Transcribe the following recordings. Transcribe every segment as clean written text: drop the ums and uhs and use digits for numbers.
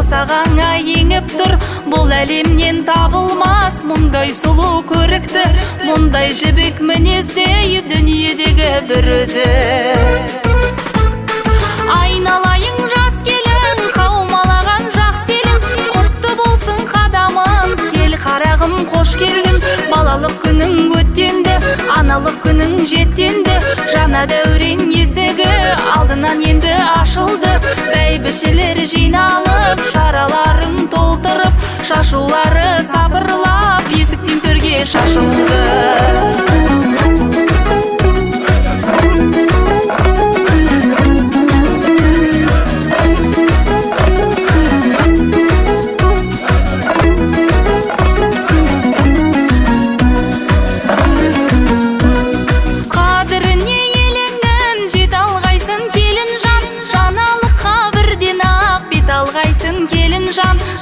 босағаңа еңіп тұр. Бұл әлемнен табылмас мұндай сұлу көрікті, мұндай жібек мінезде дүниедегі бір өзі. Айналайын жас келін, қаумалаған жақсы елің, құтты болсын қадамын, кел қарағым қош келдің. Балалық күнің өттенді, аналық күнің жеттенді, жаңа дәурен есігі алдынан енді ашылды. Бәйбішелер жиналып, шараларын толтырып, шашулары сабырлап, есіктен төрге шашылды.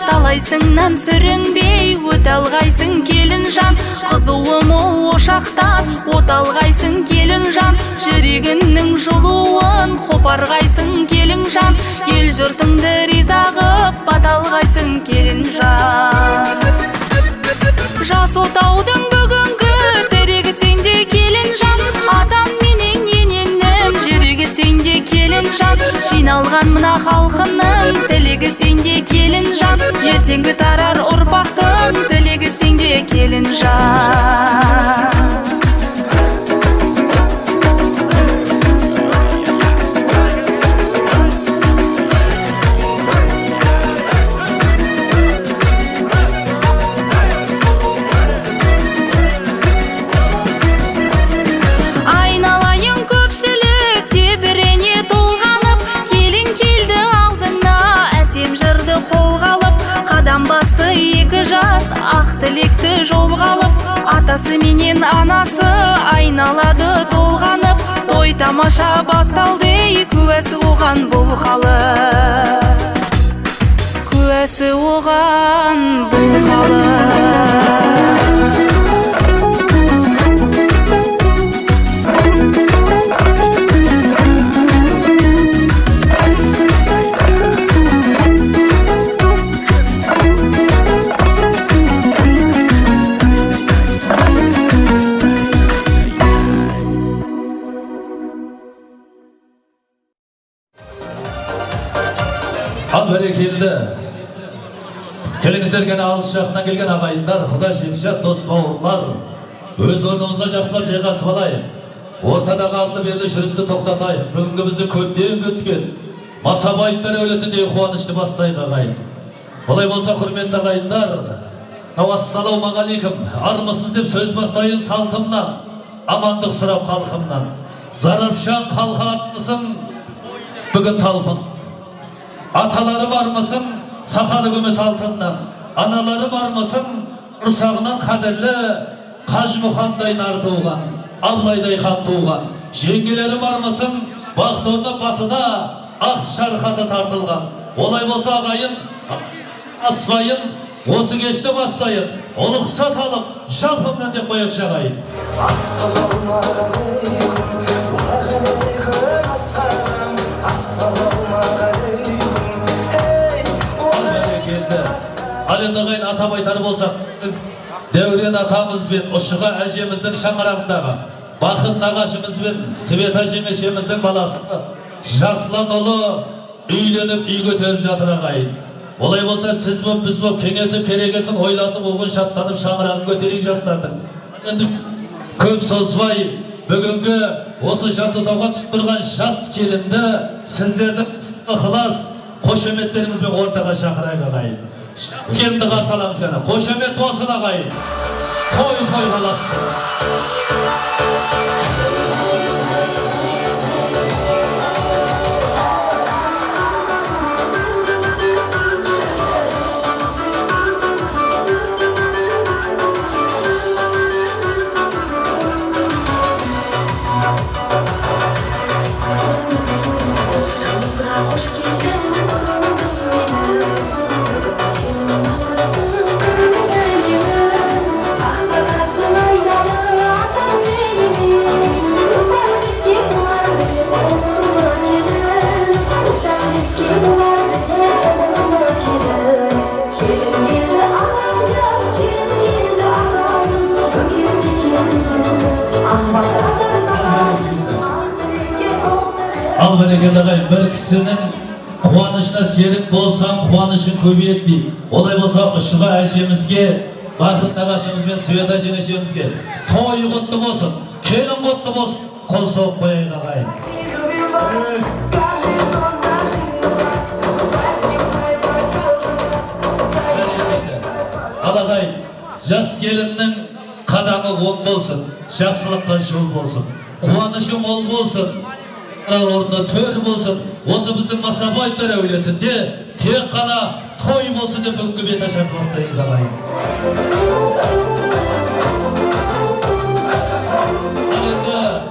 Талайсыңнан сүрінбей өт алғайсың келін жан, қызуы мол ошақтан от алғайсың келін жан, жүрегіңнің жылуын қопарғайсың келін жан, ел жұртыңды риза қып бата алғайсың келін жан. Жас отаудың бүгінгі тірегі сенде келін жан, атан менен енеңнің жүрегі сенде келін жан, жиналған мына халқының тілегі сенде келін жан, ертеңгі тарар ұрпақтың тілегі сенде келін жан. Тілекті жолға алып, атасы менен анасы айналады толғанып, той тамаша басталды, куәсі оған бұл халық, куәсі оған бұл халық. Бәрекелді. Келіңіздер гәне алыс жақынан келген ағайындар, құда жекшат, дос бауырлар, өз орнымызға жақсылап жайғасып алайық. Ортадағы арлы берлі жүрісті тоқтатайық. Бүгінгі бізді көптен күткен Масабайыттар әулетіндей қуанышты бастайық ағайын. Олай болса, құрметті ағайындар, ассалаумағалейкум, армысыз деп сөз бастайын салтымнан, амандық сұрап халқымнан. Зарапшан халқы атмысың, бүгін талпын. Аталары бармысың, сақалы көмес алтыннан, аналары бармысың, ұрсағынан қадірлі, Қажымұхандай нар туған, Абылайдай хан туған, жеңгелері бармысың, бақтонның басына ақ шарқаты тартылған. Олай болса ағайын, аспайын, осы кешті бастайын, ұлықсат алып, жалпымнан деп қойықшы ағайын. Ал енді ағайын атап айтар болсақ, Дәурен атамыз бен Ұшыға әжеміздің шаңырағындағы, Бақыт нағашымыз бен Света жеңешеміздің баласы Жаслан ұлы үйленіп үй көтеріп жатыр ағайын. Олай болса сіз боп, біз боп кеңесіп керегесін ойласып оғын шаттанып шаңырағын көтерейік жастардың. Енді көп созбай бүгінгі осы жас отауға түсіп тұрған жас келінді сіздердің ықылас қошеметтеріңізбен ортаға шақырайық ағайын. Келінді қарсы аламыз ғана. Қошемет болсын ағайын. Той қалассын. Al bereketli ağayın, bir kişinin quvonishina sherik bo'lsam, quvonishing ko'payadi deydi. Olay bo'lsa, Işığa ajemizga, Baxit naqashimiz bilan Sveta jeneshimizga to'y qutlu bo'lsin, kelin qutlu bo'lsin. Qo'l so'q qo'ying ağayın. Ağayın, jas kelinning qadami o'ng bo'lsin, yaxshilikqa yo'l bo'lsin. Quvonishing mo'l bo'lsin. Orada tör bolsun, osu bizden Masabaytlar evletinde tek kana toy bolsun dep öngü bir taş atmastayız ağayın. Ağayında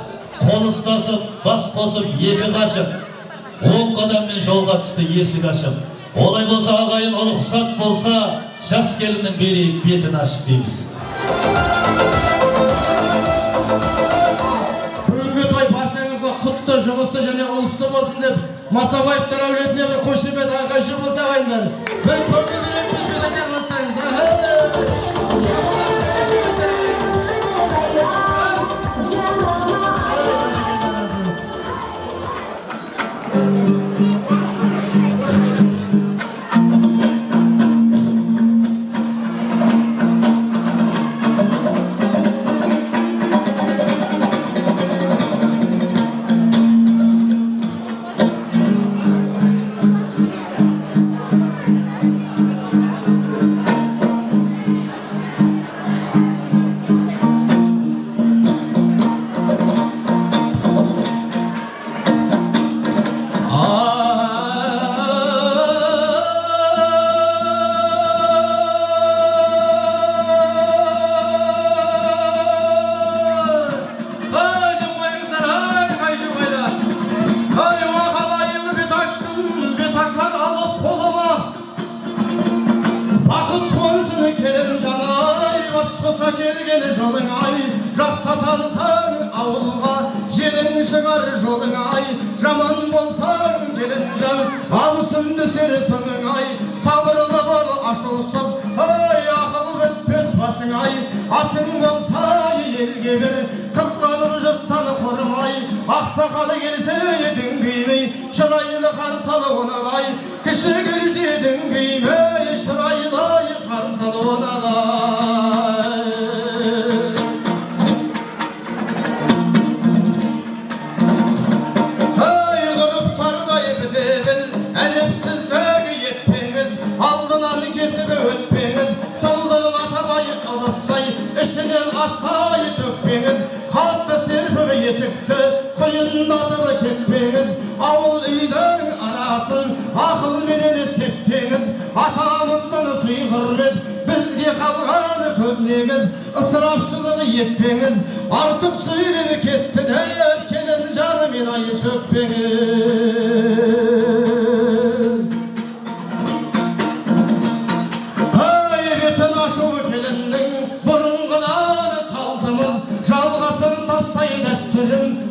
kol ustasıp, bas kosup, yeki kaşıp, 10 kadammen jolga düştü esi kaşıp. Olay bolsa ağayın, oluqsat bolsa, şahs gelinin beri betini açıp deymiz. Құтты, жұғысты және ұлысты болсын деп Масабаевтар әулетіне бір қошемет айқайшы болса ағайындар. Бір көңілдерек бізбен ашармастаймыз. Келген жолың ай, жақсы танысаң ауылға, желің шығар жолың ай, жаман болсаң келін жан, абысынды сересің ай, сабырлы бол ашусыз, ай, ақыл бітпес басың ай, асың болса елге бір, қызғанып жұрттан құрмай, ақсақалы келсе едің беймей, шырайлы қарсалы оналай, кіші келсе едің беймей, шырайлы қарсалы оналай. İşinin astayı tökpeniz, katlı serpip esikti, kıyındatıp ketpeniz, avul iyden arasın, akıl meneni septeniz, atamızdan suy hürmet, bizge kalganı köpnemiz, ısrapçılığı yetpeniz, artık söylemi ketti der, kelin canım inayı sökpeniz.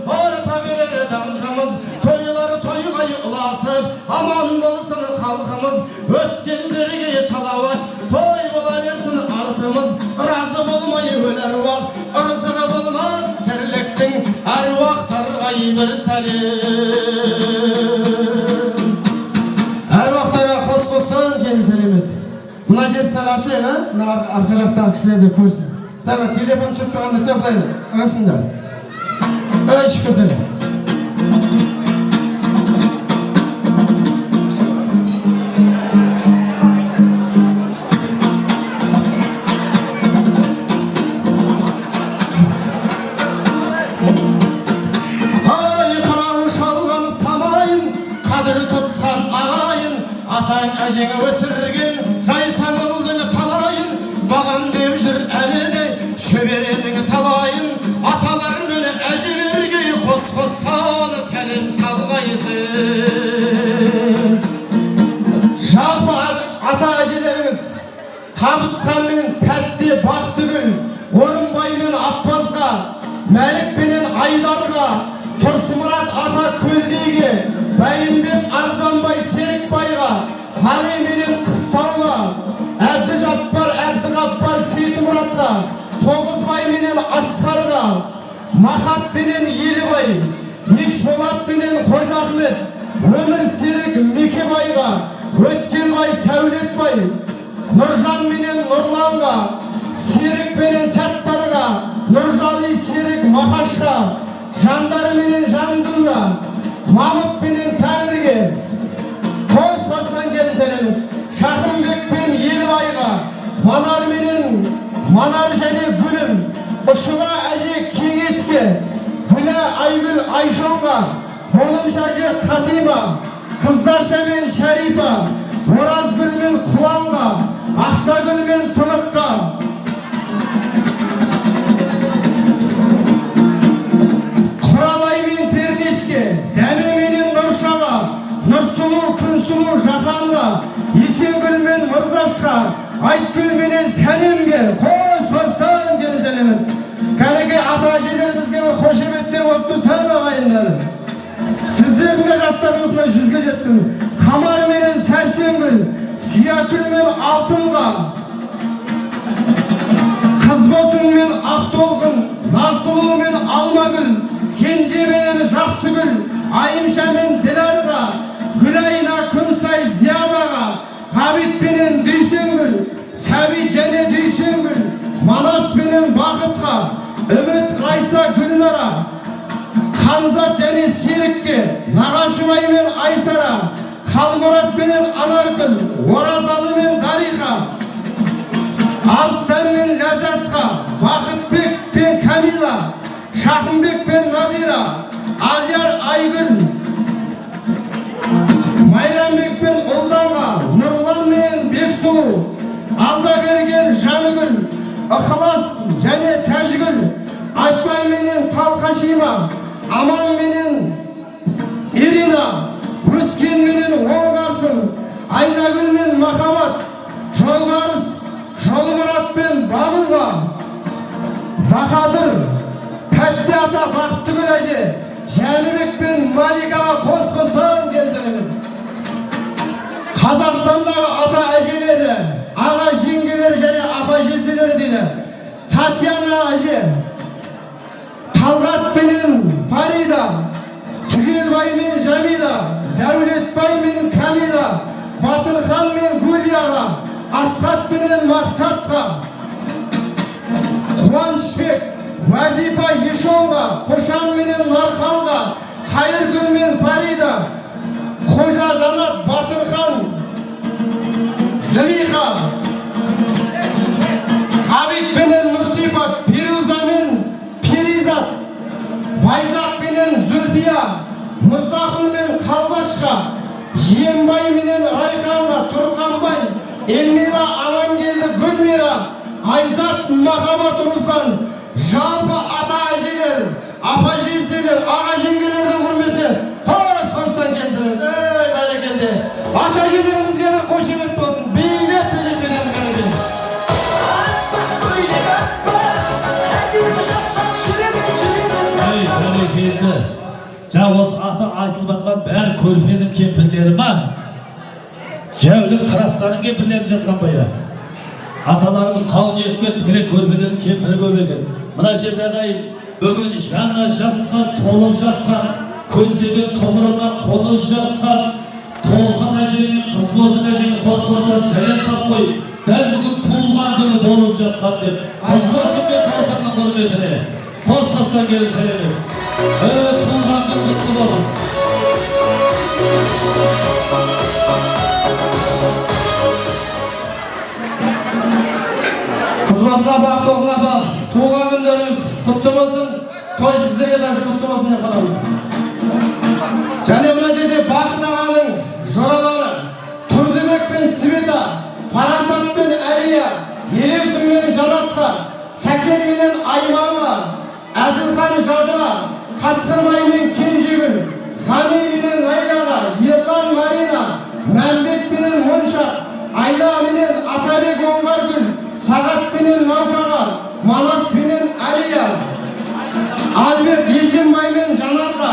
Orta verir dangımız, toyları toyga ulasıp, aman bolsun halkımız, ötkendirge salavat, toy bola versin artımız, razı bolmayı öler vakt, ırzıra bolmaz terlektin, her vaktlar bir salim. Her vaktlara kos-kostan gelin selimet. Buna jet salaşı ya, arka jakta kisiler de koysun. Sana telefon sürüp durganda size yapayım, ısınlar. Öyle şükür. Ajını ösürgün, jaysan ıldını talayın, bağım devşir elini, şöberenini talayın, ataların önü ejilerge, kos-kostanı selim salgayızın. Жалпы ата әжелеріңіз, Табысқан мен Пәтті Бақтыгүл, Орынбай мен Аппазға, Мәлік пенен Айдарға, Тұрсымұрат ата Көлдеге, Бәйімбет Арзанбай Серікбайға, Қали менен Қыстауға, Әбдіжаппар Әбдіғаппар Сейтімұратқа, Тоғызбай менен Асқарға, Махат менен Елібай, Ешболат пенен Қожа Ахмет, Өмір Серік Мекебайға, Өткелбай Сәулетбай, Нұржан менен Нұрланға, Серік пенен Сәттарға, Нұржали Серік Мақашқа, Жандар менен Жандулла, Мамыт пенен Тәңірге, Қос қосқан келін сәлемін. Шақынбек пен Елбайға, Манар менен Манар және Гүлім, Ұшыға әже Кеңеске, Гүлі Айгүл Айшонға, Болымшашы Қатима, Қыздарша мен Шәрипа, Оразгүл мен Құланға, Ақшагүл мен Тыныққа, Құралай мен Пернешке, Дәме менен Нұршаға, Нұрсұлу Күнсұлу Жаһанға, Есенгүл мен Мырзашқа, Айтгүл менен Сәлемге, қос қостан келін сәлемін. Кәлеге ата-әжелерімізге қошеметтер болып тұрсын ағайындарым. Сіздердің де жастарымызға 100-ге жетсін. Қамар менен Сәрсенгүл, Сиякүл мен Алтынға, Қызбосын мен Ақтолқын, Нарсылу мен Алмагүл, Кенже менен Жақсыгүл, Айымша мен Диларға, Гүлайна Күнсай Зиябаға, Ғабит пенен Дүйсенгүл, Сәбит және Дүйсенгүл, Манас пенен Бақытқа, Үміт Райса Гүлнара, Қанзат және Серікке, Нағашыбай мен Айсара, Қалмұрат пенен Анаргүл, Оразалы мен Дариға, Арыстан мен Ләззатқа, Бақытбек пен Камила, Шақынбек пен Назира, Алдияр Айгүл, Майрамбек пен Ұлданға, Нұрлан мен Бексұлу, Алдаберген Жаныгүл, Ықылас және Тәжгүл, Айтбай менен Талқашима, Аман менен Ирина, Өскен менен Оңғарсын, Айнагүл мен Махаббат, Жолбарыс, Жолмұрат пен Балуға, Бақадыр, Тәтті ата Бақтыгүл әже, Жәнібек пен Маликаға қос-қостан келсеңіз. Қазақстандағы ата әжелері, аға жеңгелері және апа жезделері дейді. Татьяна әже, Талғат пенен Фарида, Түгелбай мен Жамила, Дәулетбай мен Камила, Батырхан мен Гүлияға, Асхат пенен Мақсатқа, Қуанышбек, Вазипа Ешонға, Қошан менен Нархалға, Қайыргүл мен Фарида, Қожа Жанат Батырхан, Зілиха, Ғабит пенен Нұрсипат, Перуза мен Перизат, Байзақ пенен Зүлфия, Мұрзақын мен Қалбашқа, Жиенбай менен Райханға, Тұрғанбай, Элмира Амангелді Гүлмира, Айзат Махаббат Руслан, жалпы ата әжелер, апа жезделер, аға жеңгелердің құрметіне қос-қостан келсін. Бәрекелді. Ата әжелерімізге бір қошемет болсын. Билеп-билеп береміз. Бәрекелді. Осы аты айтылып атқан бәрі көрпенің кемпірлері ма? Жәулік трассаның кемпірлерін жазған бая. Аталарымыз қауын екпет керек көрпелерін кемпірі көп екен. Мына жердегі бүгін жаңа жасқа толып жатқан, көздеген тұғырына қонып жатқан Толған әжемен, Қызбосын әжемен қос-қостан сәлем сап қой. Дәл бүгін туылған күні болып жатқан деп. Қызбосын мен Толғанның құрметіне қос-қостан келin сәлем. Туылған күн құтты болсын. Қызбасына бақ, тоғына бақ, туған күндеріңіз құтты болсын, той сіздерге де жұмысты болсын деп қаламын. Және мына жерде Бақыт ағаның жоралары, Тұрдыбек пен Света, Парасат пен Әлия, Елеусін мен Жанатқа, Сәкен менен Айманға, Әділхан Жадыға, Қасқырбай мен Кенжегүл, Ғани менен Лайляға, Ерлан Марина, Мәмбет менен Моншақ, Айна менен Атабек Оңғаргүл, Сағат пенен Наукаға, Манас пенен Әлия, Альбек Есенбай мен Жанарға,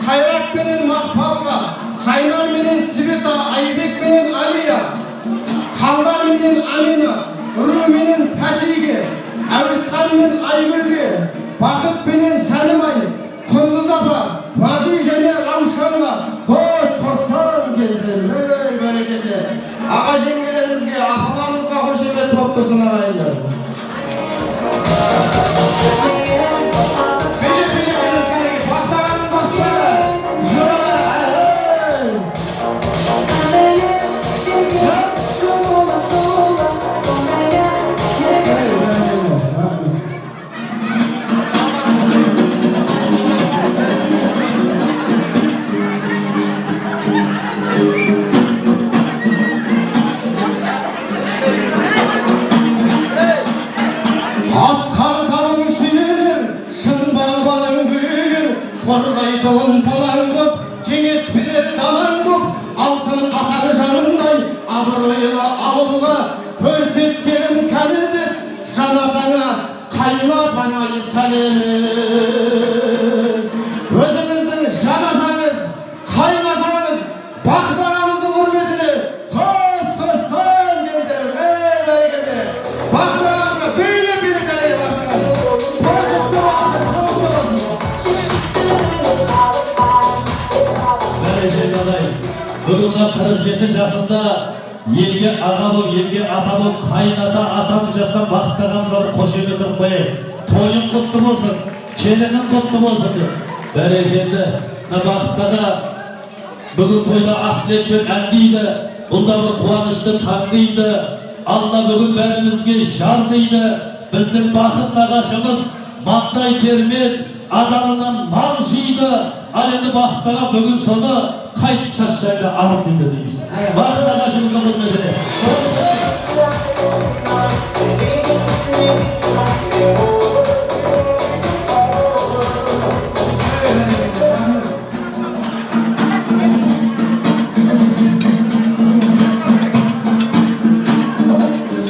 Қайрат пенен Мақпалға, Қайнар менен Света, Айбек менен Алия, Қалдар менен Амина, Ұры менен Пәтиге, Әуесхан мен Айгүлге, Бақыт пенен Сәлімай, Құндыз апа, болсын ағайындар. Қорғайтын талаң көп, кеңес берер талаң көп, алтын атаны жанындай абыройлы ауылға көрсеткенін кәмілдеп, жан атаңа, қайын атаңа сәлем. Өзіңіздің жан атаңыз, қайын атаңыз, бақыт ағамыздың құрметіне қос-қостан келсеңіз, бәрекелді. Бақыт ағамызға бейлі-бейлі кәлей бақыт. Қорқытты бақыт, қосты болсын. Бүгінгі 47 жасында елге аға болып, елге ата болып, қайын ата атанып жатқан бақытты ағамызға қошемет қояйық. Тойың құтты болсын, келінің құтты болсын деп. Бәрекелді. Бақытты аға бүгін тойда ақ тілекпен ән дейді, бұлда бір қуанышты таң дейді. Алла бүгін бәрімізге жар дейді. Біздің бақытты ағашымыз маңдай термен адалынан мал жейді. Ал енді бақытты аға бүгін соны қайтып шашшайға арыз енді дейміз. Бақытты ағашымызға құрметіне.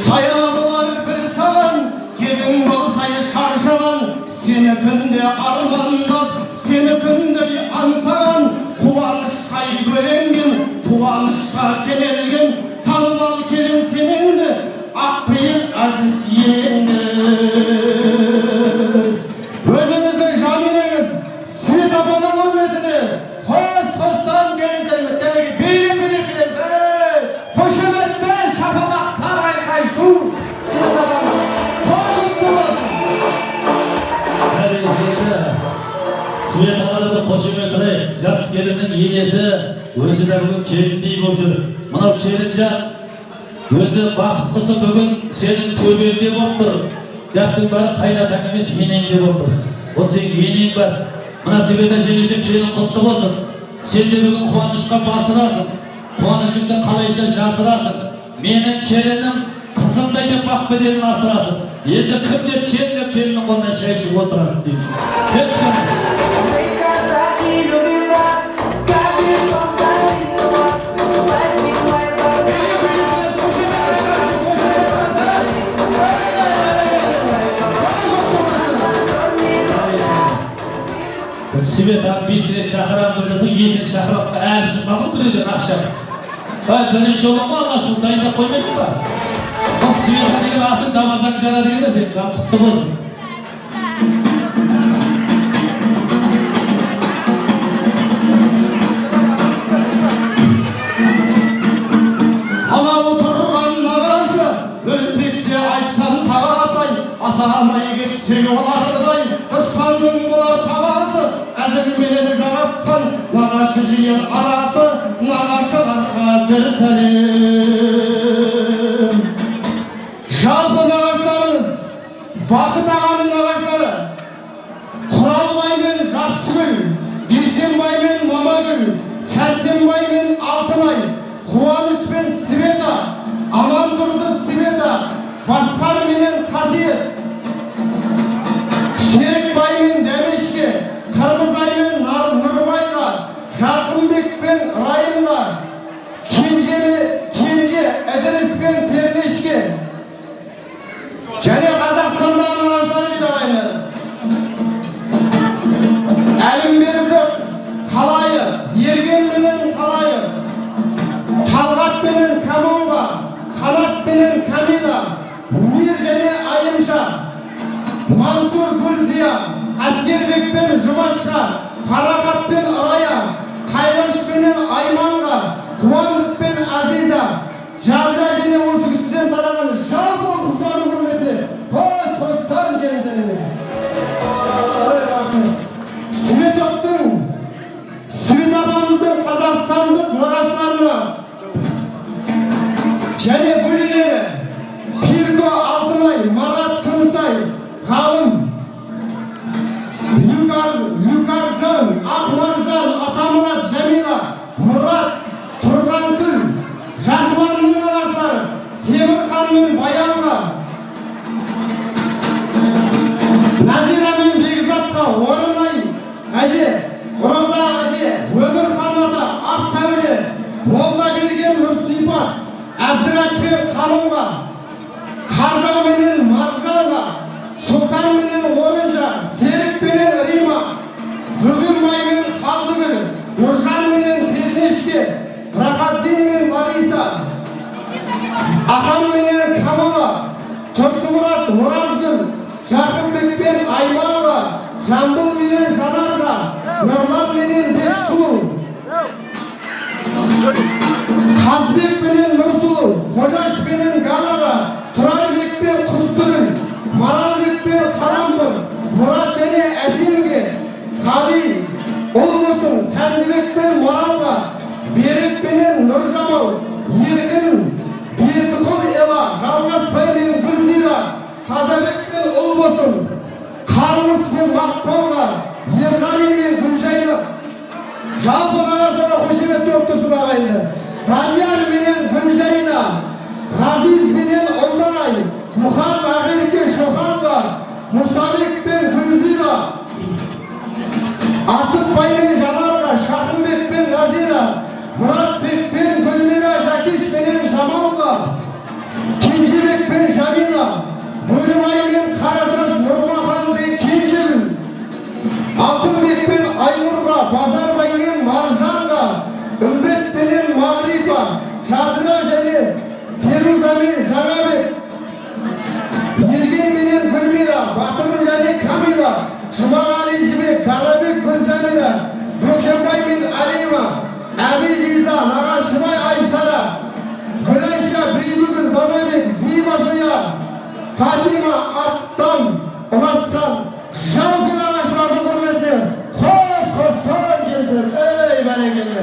Саябылар бір саған, кезің болсай шаршаған, сені күнде армандап, сені күнде аңсаған, қуанышқа бөленген, қуанышқа кенелген, танымал келін сеніңді, ақпейіл әзіз енді. Өзіңіздің жаминеңіз, Свет апаның құрметіне қос-қостан келіңіздер, бейлі-бейлі келеміз. Қошеметпен шапалақтар айқай-шу, Свет апаның қорқытты болсын. Свет ағаларды қошемет қылайық. Жас келіннің енесі өзі де бүгін келіндей болып жүр. Мынау келінжан өзі бақыттысы бүгін сенің төбелде болып тұр. Дәптің бәрі қайнатаң емес, енеңде болып тұр. Ол сенің енең бар. Мына Свет әжеңеше келін құтты болсын. Сен де бүгін қуанышқа басырасың. Қуанышыңды қалайша жасырасың. Менің келінім қызымдай деп бақ беделін асырасың. Енді кім деп келіннің қолынан шай ішіп отырасың дейміз. Свет бесіне шақырамыз жасың, екінші шақырапқа әлі шықпамын біреуден ақша. Бірінші олама алғашын дайындап қоймайсың ба? Свет деген атын дамазаң жара деген бе сен? Құтты болсын. Анау тұрған нағашы, өзбекше айтсам тағасай, атамай кетсең олардай, дұшпанның болар табасы, әзілменен жарасқан нағашы жиын арасы, нағашыларға бір сәлем. Жалпы нағашыларымыз, Бақыт ағаның нағашылары, Құралбай мен Жақсыгүл, Бейсенбай мен Мамагүл, Сәрсенбай мен Алтынай, Қуаныш пен Света, Амандұрды Света, Басқар менен Қасиет, Серікбай мен Дәмешке, Қырмызай мен Нұрбайға, Жарқынбек пен Райымға, Кенже Эдіріс пен Пернешке, және Қазақстандағы нағашылары дейді ағайындар. Әлімберді Қалайы, Ерген менен Қалайы, Талғат менен Камонға, Қанат менен Камила, Мир және Айымша, Мансур Гүлзия, Әскербек пен Жұмашқа, Парақат пен Рая, Қайраш пенен Айманға, Қуандық пен Азиза, Жадыра және осы кісіден тараған жалпы Bugünbay'ın Kaldıgül, Nurcan'ın Pirneşki, Rakaddin'in Marisa, Ahan'ın Kamala, Torsumurat Murazgül, Jakıbbek'ten Aymanova, Jambul'ın Janarga, Nurlan'ın Beksulu, Kazbek'ten Nursulu, Hocaşbek'ten Galaga, Turalbek'ten Kurtulun, Maralbek'ten Karambur, Murat Cene Esimge, Kali, Olmasın, Sendibek'ten Maralga, Berik'ten Nurjamal, Yergin, Birtikul Ela, Jalgaspay'ın Gülzira, Kazabek'ten Olmasın, Karmıs'ın Makpalga, Yergali'nin Gülşaylı, Жалпы нағашыға қошемет болып тұрсын ағайынды. Данияр менен Гүлжайна, Ғазиз менен Олданай, Мұхан Ағелке Шоханға, Мұсабек пен Гүлзира, Артықбай мен Жанарға, Шақынбек пен Назира, Мұратбек пен Гүлмира, Жакиш менен Жамалға, Кенжебек пен Жамила, Бөлімай мен Қарашаш Нұрмахан бен Кенжегүл, Алтынбек пен Айнұрға, Базарбай мен Маржанға, Үмбет пенен Мағрипа, Жадыра және Феруза мен Жаңабек, Ерген менен Гүлмира, Батыр және Камила, Жұмағали Жібек, Далабек Гүлзамира, Бөкенбай мен Алима, Әби Лиза, Нағашыбай Айсара, Гүлайша Бейбүгіл Данабек, Зиба Зоя, Фатима Ақтан, Ұласқан, жалпы нағашылардың құрметіне қос-қостан келсін, ей бәрекелді.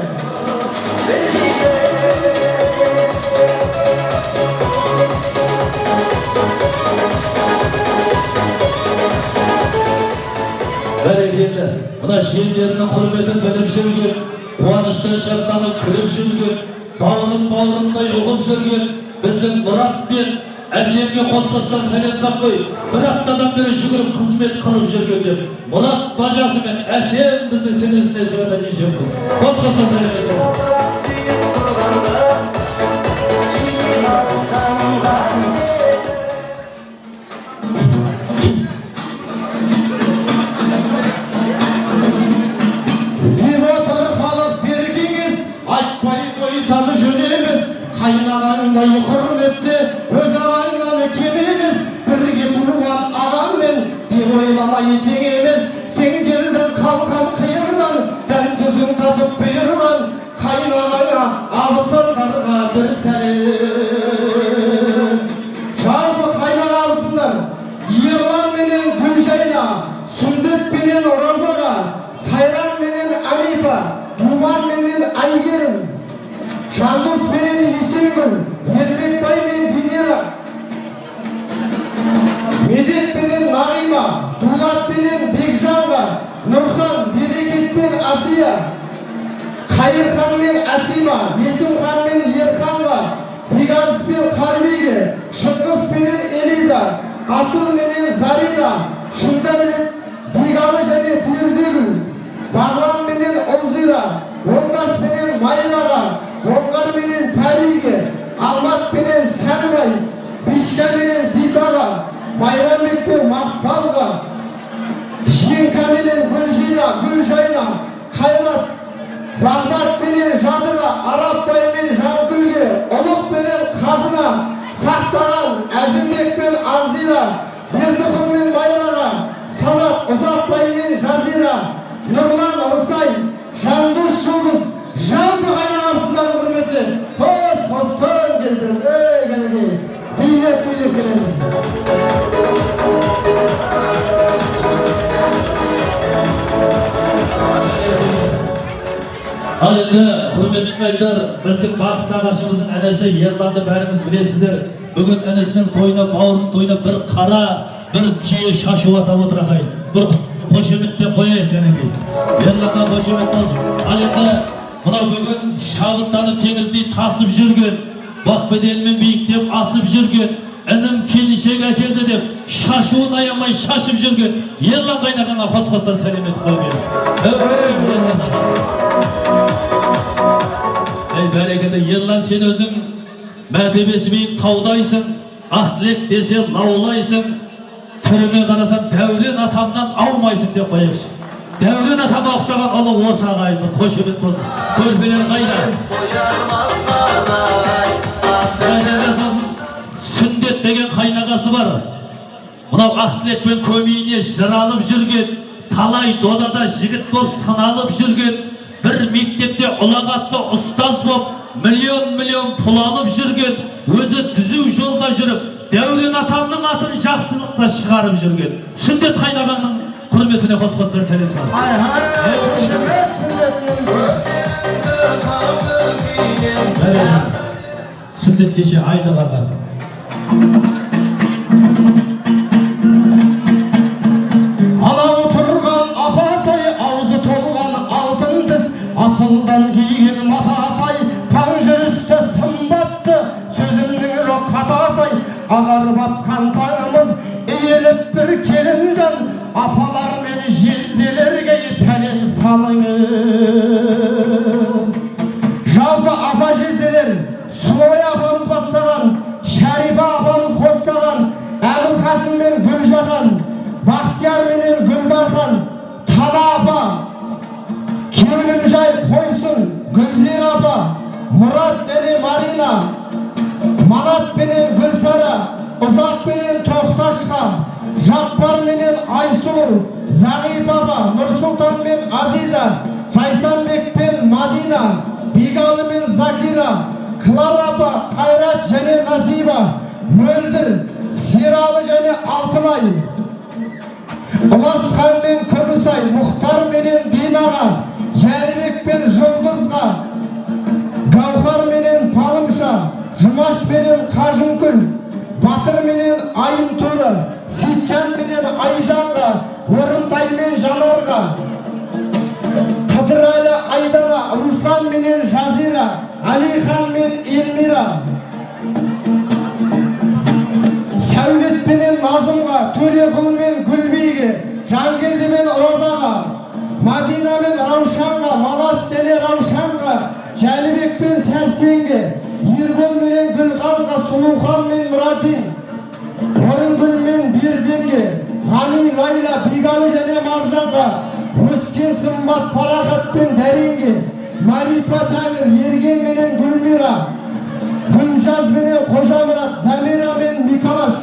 Бәрекелді, мына жиендерінің құрметін біліп жүрген, қуаныштан шаттанып күліп жүрген, бауырындай ұғып жүрген біздің Мұрат пен Әсемге қос-қостан сәлем сақпай, бір аптадан бері жүгіріп қызмет қылып жүрген деп, Мұрат бажасы мен Әсем біздің сенесіне сәлем жемді. Қос-қостан сәлем еді. Деп отыр халық бергеңіз, айтпай қойсаны жөнеміз, қайнағандай құрметті, өз араңнаны кемеміз, бірге туған ағаммен, деп ойламай теңеміз, сен келдің қалқан қиырдан, дәм тұзын татып бұйырған, қайнағана абысындарға бір сәлем. Жалпы қайнаға абысындар, Ерлан менен Гүлжайна, Сүндет менен Оразаға, Сайран менен Анипа, Думан менен Айгерім, Жандос менен Есенгүл, Ербекбай мен Венера, Медет менен Нағима, Дулат менен Бекжанға, Нұрхан, Берекет мен Асия, Қайырхан мен Асима, Есімхан мен Ерханға, Бегарыс пен Қарбеге, Шыңғыс менен Элиза, Асыл менен Зарина, Шыңдарбек, Бегалы және Пердегүл, Бағлан менен Олзира, Оңдас менен Майраға, Оңғар менен Пәриге, Алмат менен Сәнбай, Бишка менен Зитаға, Байрамбек пен Мақпалға, Жеңка менен Гүлжина, Гүлжайна, Қайрат, Бағдат менен Жадыра, Арапбай мен Жангүлге, Ұлық менен Қазына, Сақтаған, Әзімбек пен Арзира, Бердіқым мен Майраға, Санат, Ұзақбай мен Жазира, Нұрлан Ұрсай, Жандос Жұлдыз, жалпы қайнағамсыздар құрметті, қос-қостан келсін, ей кәнекей, билеп келеміз. Ал енді, құрметті ағайындар, біздің бақыт нағашымыздың әнесі Ерланды бәріңіз білесіздер. Бүгін әнесінің тойына, бауырының тойына бір қара, бір түйе шашу атап отыр ағайын. Бір қошеметтен қояйық кәнекей. Ерланға қошемет болсын. Ал енді, мынау бүгін шабыттанып теңіздей тасып жүрген, бақбеделмен биіктеп асып жүрген, інім келіншек әкелді деп шашуын аямай шашып жүрген Ерлан қайнағанға қос-қостан сәлем етіп қойып ей бәрекелді Ерлан, сен өзің мәртебесі биік таудайсың, ақ тілек десе лаулайсың, түріңе қарасам дәурен атамнан аумайсың деп қояйықшы. Дәурен атама ұқсаған ұлы осы ағайын бір қошемет болсын. Көрпелер қайда? Сүндет деген қайнағасы бар. Мынау Ақтілекпен көмейіне жыралып жүрген, талай додада жігіт болып сыналып жүрген, бір мектепте ұлағатты ұстаз болып, миллион пұл алып жүрген, өзі түзу жолда жүріп, Дәурен атамның атын жақсылықта шығарып жүрген. Сүндет қайнағаның құрметіне қос-қостан сәлем салып. Сүндет кеше Айлығарға. Анау тұрған апасай, аузы толған алтын тіс, асылдан киген матасай, таң жүрісті сымбатты, сөзімнің жоқ қатасай, ағарып атқан таңымыз, иеліп бір келін жан, апалар мен жезделерге сәлем салыңыз. Жалпы апа жезделер, Сұлуай апамыз бастаған, Шәрипа апамыз қостаған, Әбілқасым мен Гүлжахан, Бақтияр менен Гүлдархан, Тана апа, Кеулімжай Қойсын, Гүлзир апа, Мұрат және Марина, Манат менен Гүлсара, Ұзақ менен Тоқташқа, Жаппар менен Айсұлу, Зағип апа, Нұрсұлтан мен Азиза, Жайсанбек пен Мадина, Бигалы мен Закира, Клара апа, Қайрат және Насиба, Мөлдір, Сералы және Алтынай, Ұласқан мен Күмісай, Мұхтар менен Динаға, Жәнібек пен Жұлдызға, Гаухар менен Палымша, Жұмаш менен Қажынкүл, Батыр менен Айымтұры, Сейтжан менен Айжанға, Орынтай мен Жанарға, Қыдырәлі Айдана, Руслан менен Жазира, Алихан мен Элмира, Сәулет менен Назымға, Төреқұл мен Гүлбейге, Жангелді мен Розаға, Мадина мен Раушанға, Манас және Раушанға, Жәнібек пен Сәрсенге, Ербол менен Гүлханға, Сұлухан мен Мұрадин, Орынгүл мен Берденге, Ғани, Лайла, Бигалы және Маржанға, Өскен Сымбат, Парақат пен Дәренге, Марипа Тәңір, Ерген менен Гүлмира, Гүлжаз менен Қожамұрат, Замира мен Микалаш,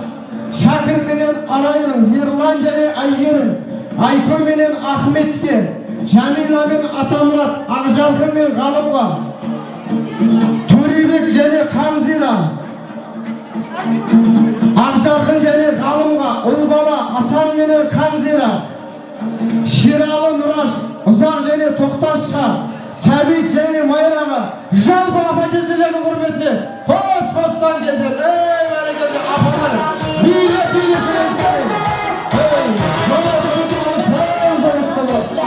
Шакір менен Арайлым, Ерлан және Айгерім, Айко менен Ахметке, Жамила мен Атамұрат, Ақжарқы мен Ғалымға, Төребек және Қамзира, Ақжарқы және Ғалымға, Ұлбала, Асан менен Қамзира, Шералы Нұраш, Ұзақ және Тоқташқа, Сәбит және Майраға, жалпы апа жезделердің құрметіне қос-қостан келсін. Ей, бәрекелді апалар, билеп келесіздер. Ей, жола жұрты болсын, жұмысты болсын.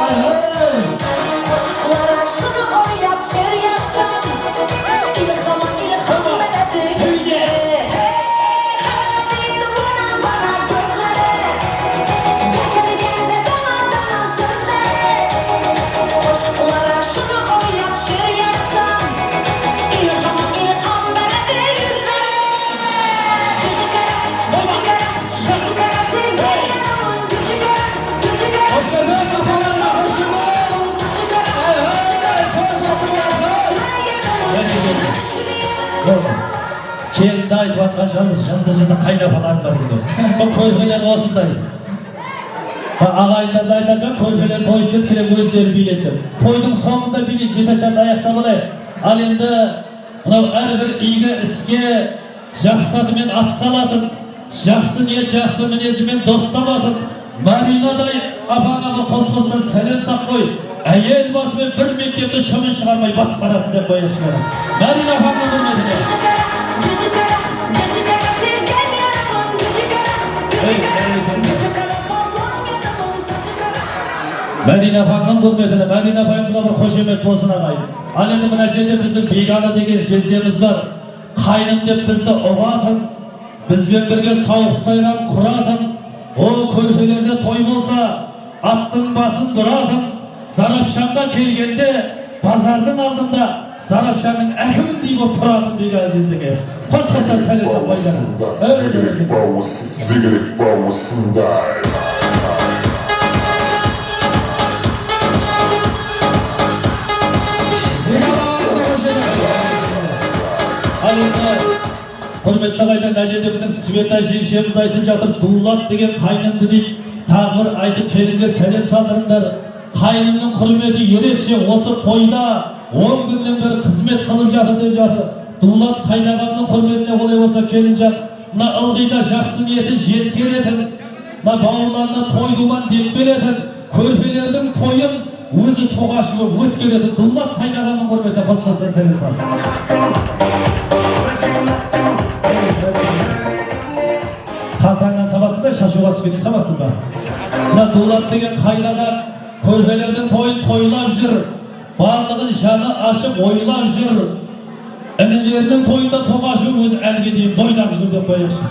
Келінді айтып атқан жалғыз жынды қайнапалар бар еді. Бұл көрпелер осындай. Ағайындарды айтacağım, көрпелер той істеп келем өздері билетті. Тойдың соңында билейді, беташарды аяқтап алайық. Ал енді мынау әрбір игі іске жақсы атымен ат салатын, жақсы ниет, жақсы мінезімен достаматын Маринадай апаңа бұл қос-қостан сәлем сақ қой. Әйел басымен бір мектепті шымын шығармай басқаратын деп қоя шығарам. Марина апаңның құрметіне. Мәдина апаңның құрметіне, Мәдина апайымызға бір қошемет болсын ағайын. Ал енді мына жерде біздің Бегалы деген жездеміз бар. Қайным деп бізді ұғатын, бізбен бірге сауық сайран құратын, ол көрпелерде той болса, аттың басын бұратын, Зарапшанға келгенде, базардың алдында Зарапшанның әкіміндей болып тұратын Бегалы жездеге. Қос-қостан сәлем сақ қойдырын. Зигірек бауысындай. құрметті қайдан әжедеміздің Света жеңшеміз айтып жатыр, Дулат деген қайнымды дейді. Тағы бір айтып келінге сәлем салдырыңдар. Қайнымның құрметі ерекше, осы тойда 10 күннен бері қызмет қылып жатыр деп жатыр. Дулат қайнағанның құрметіне олай болса келінжан, мына ылғида жақсы ниеті жеткеретін, мына бауырларына той думан деп беретін, көрпелердің тойын өзі тоғашы болып өткеретін Дулат қайнағанның құрметіне қос-қостан сәлем салдырыңдар. Қалтаңнан сабатсың ба, шашуға түскеннен сабатсың ба? Мына Дулат деген қайнаған көрпелердің тойын тойлап жүр, барлығын жаны ашып ойлап жүр. Інілерінің тойында тоғашы өзі әлге дейін бойдақ жүр деп қояқшы.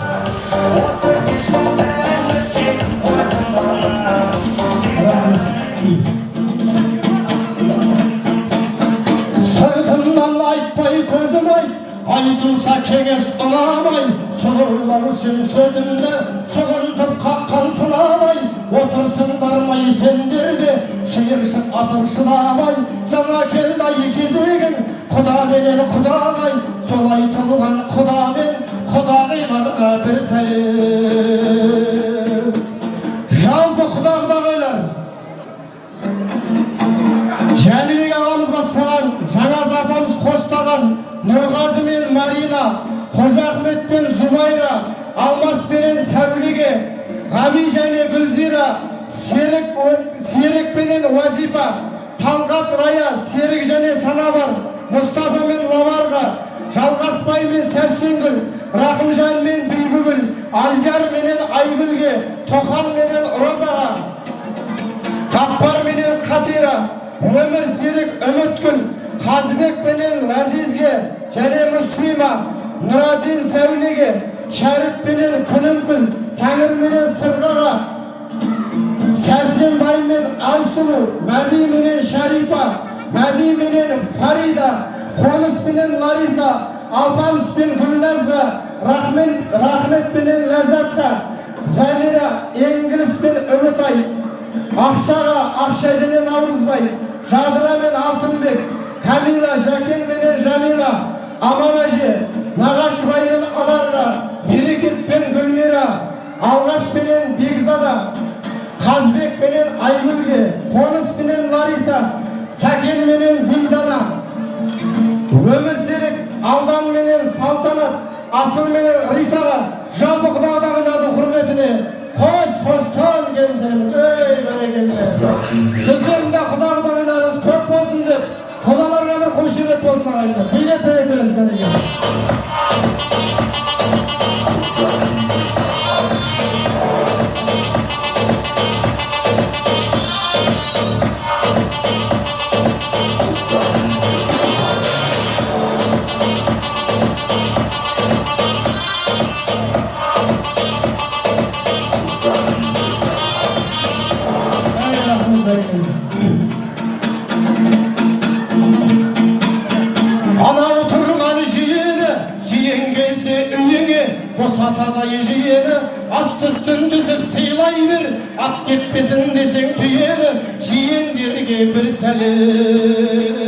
Sırtımdan айтпай көзім ай, айтылса кеңес ұнамай, сұлулар үшін сөзімді сұғынтып қаққан сынамай, отырсыңдар май сендерде, шиыршық атып шыдамай, жаңа келді ай кезегін, құда менен құдағай, сол айтылған құда мен құдағайларға бір сәлем. Жалпы құдағдағайлар, Жәнібек ағамыз бастаған, Жаңаз апамыз қоштаған, Нұрғазы мен Марина, Қожа Ахмет пен Зубайра, Алмас пенен Сәулеге, Ғаби және Гүлзира, Серік пенен Уазипа, Талғат Рая, Серік және Санабар, Мұстафа мен Лаварға, Жалғасбай мен Сәрсенгүл, Рақымжан мен Бейбігүл, Алжар менен Айгүлге, Тоқан менен Розаға, Қаппар менен Қатира, Өмір Серік Үміткүл, Қазыбек пенен Ләзизге, және Мүслима, Нұрадин Сәулеге, Шәріп пенен Күнімкүл, Тәңір менен Сырғаға, Сәрсенбай мен Айсұлу, Мәди менен Шарипа, Мәди менен Фарида, Қоныс пенен Лариса, Алпамыс пен Гүлназға, Рахмет пенен Ләззатқа, Замира, Енгіліс пен Үмітай, Ақшаға, Ақша және Наурызбай, Жадыра мен Алтынбек, Камила, Жәкен менен Жамила, Аманажи, Нағашыбай мен Анарға, Берекет пен Гүлмира, Алғаш пенен Бекзада, Қазбек менен Айгүлге, Қоныс пенен Лариса, Сәкен менен Гүлдана, Өмір Серік, Алдан менен Салтанат, Асыл менен Ритаға, жалпы құдағдағылардың құрметіне қос-қостан келсеңіз, бәрекелді. Сіздердің құдағдағыларыңыз көп болсын деп, құдаларға бір қошемет болсын ағайындар. Билет береміз бәрекелді. Анау тұрған жиені, жиен келсе үйеңе, босатадай жиені, асты-үстін түсіп сыйлай бер, ап кетпесін десең түйені, жиендерге бір сәлем.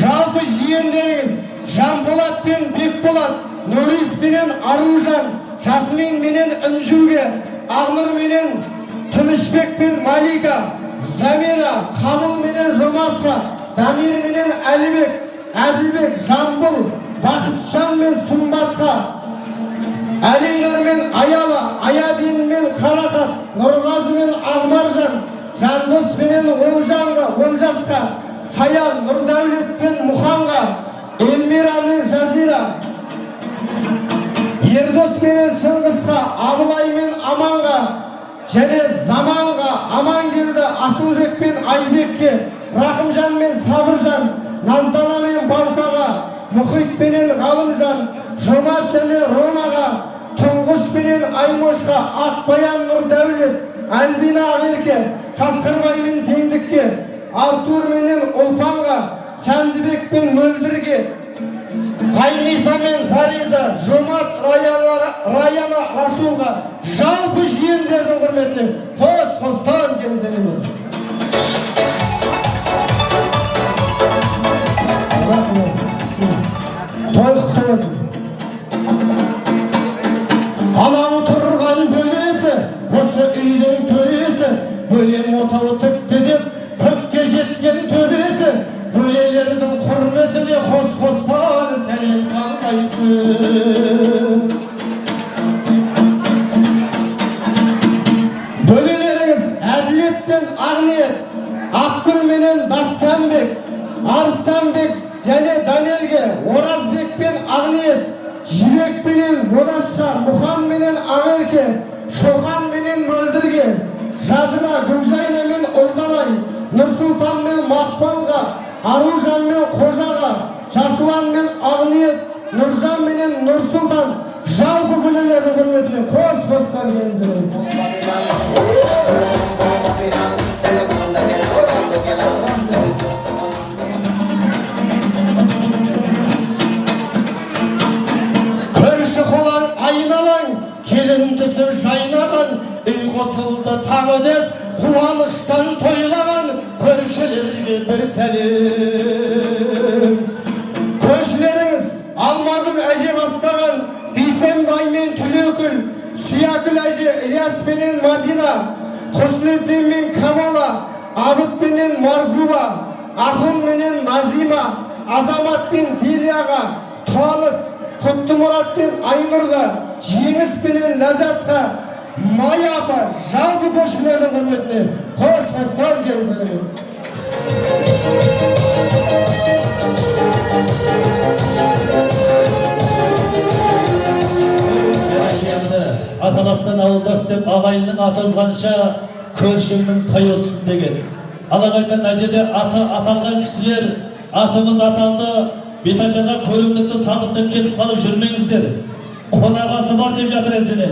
Жалпы жиендеріңіз Жанболат пен Бекболат, Нұрис менен Аружан, Жасмин менен Үнжуге, Ақнұр менен Тынышбек пен Малика, Замира, Қабыл менен Жомартқа, Дамир менен Әлібек, Әділбек, Жамбыл, Бақытжан мен Сымбатқа, Әлинұр мен Аяла, Аядин мен Қарақат, Нұрғазы мен Ағмаржан, Жандос менен Олжасқа, Саян, Нұрдәулет пен Мұханға, Эльмира мен Жазира, Ердос менен Шыңғысқа, Абылай мен Аманға, және Заманға, Амангелді, Асылбек пен Айбекке, Рақымжан мен Сабыржан, Наздана мен Балқаға, Мұхит менен Ғалымжан, Жомарт және Ромаға, Тұңғыш менен Аймошқа, Ақбаян Нұрдәулет, Әлбина Ақерке, Қасқырбай мен Теңдікке, Артур менен Ұлпанға, Сәндібек пен Мөлдірге, Қайниса мен Фариза, Жомарт Раяна Расулға, жалпы жиендердің құрметіне қос-қостан келсеңіздер. Той құтты болсын. пен Ақниет, Ақгүл менен Дастанбек, Арыстанбек және Данелге, Оразбек пен Ақниет, Жүрек менен Бодашқа, Мұхан менен Ақерке, Шоқан менен Мөлдірге, Жадыра, Гүлжайна мен Ұлданай, Нұрсұлтан мен Мақпалға, Аружан мен Қожаға, Жасұлан мен Ақниет, Нұржан менен Нұрсұлтан, жалпы бүлелерді құрметіне қос-қостан еңзірін. Көрші қолан айналаң, келін түсіп жайнаған, үй қосылды тағы деп, қуаныштан тойлаған, көршілерге бір сәлем. Көршілеріңіз Алмагүл әже бастаған, Бейсенбай мен Түлекүл, Сұякүл әже Ильяс менен Мадина, Құсынеддин мен Камала, Абыт менен Маргуба, Ахун менен Назима, Азамат мен Дилияға, Талып, Құттымұрат пен Айнұрға, Жеңіс пенен Ләзатқа, Май апа, жалпы көршілердің құрметіне қос-қостан келсін. Аталастан ауылдас деп ағайынның аты озғанша көршіңнің тай оссын деген. Алағайдан әжеде аты аталған кісілер атымыз аталды, Беташаға көрімдікті садықтан кетіп қалып жүрмеңіздер. Қонағасы бар деп жатыр әзіне.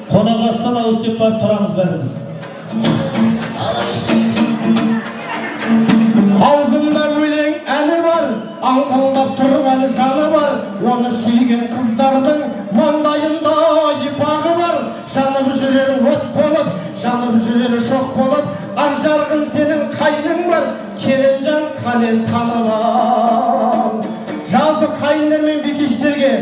Қонағасынан ауыз деп барып тұрамыз бәріміз. Аузында өлең әні бар, аңқылдап тұрған жаны бар, оны сүйген қыздардың маңдайында ипағы бар. Жанып жүрер от болып, жанып жүрер шоқ болып, ақ жарғын сенің қайның бар, Келінжан қане танылам. Жалпы қайындар мен бикештерге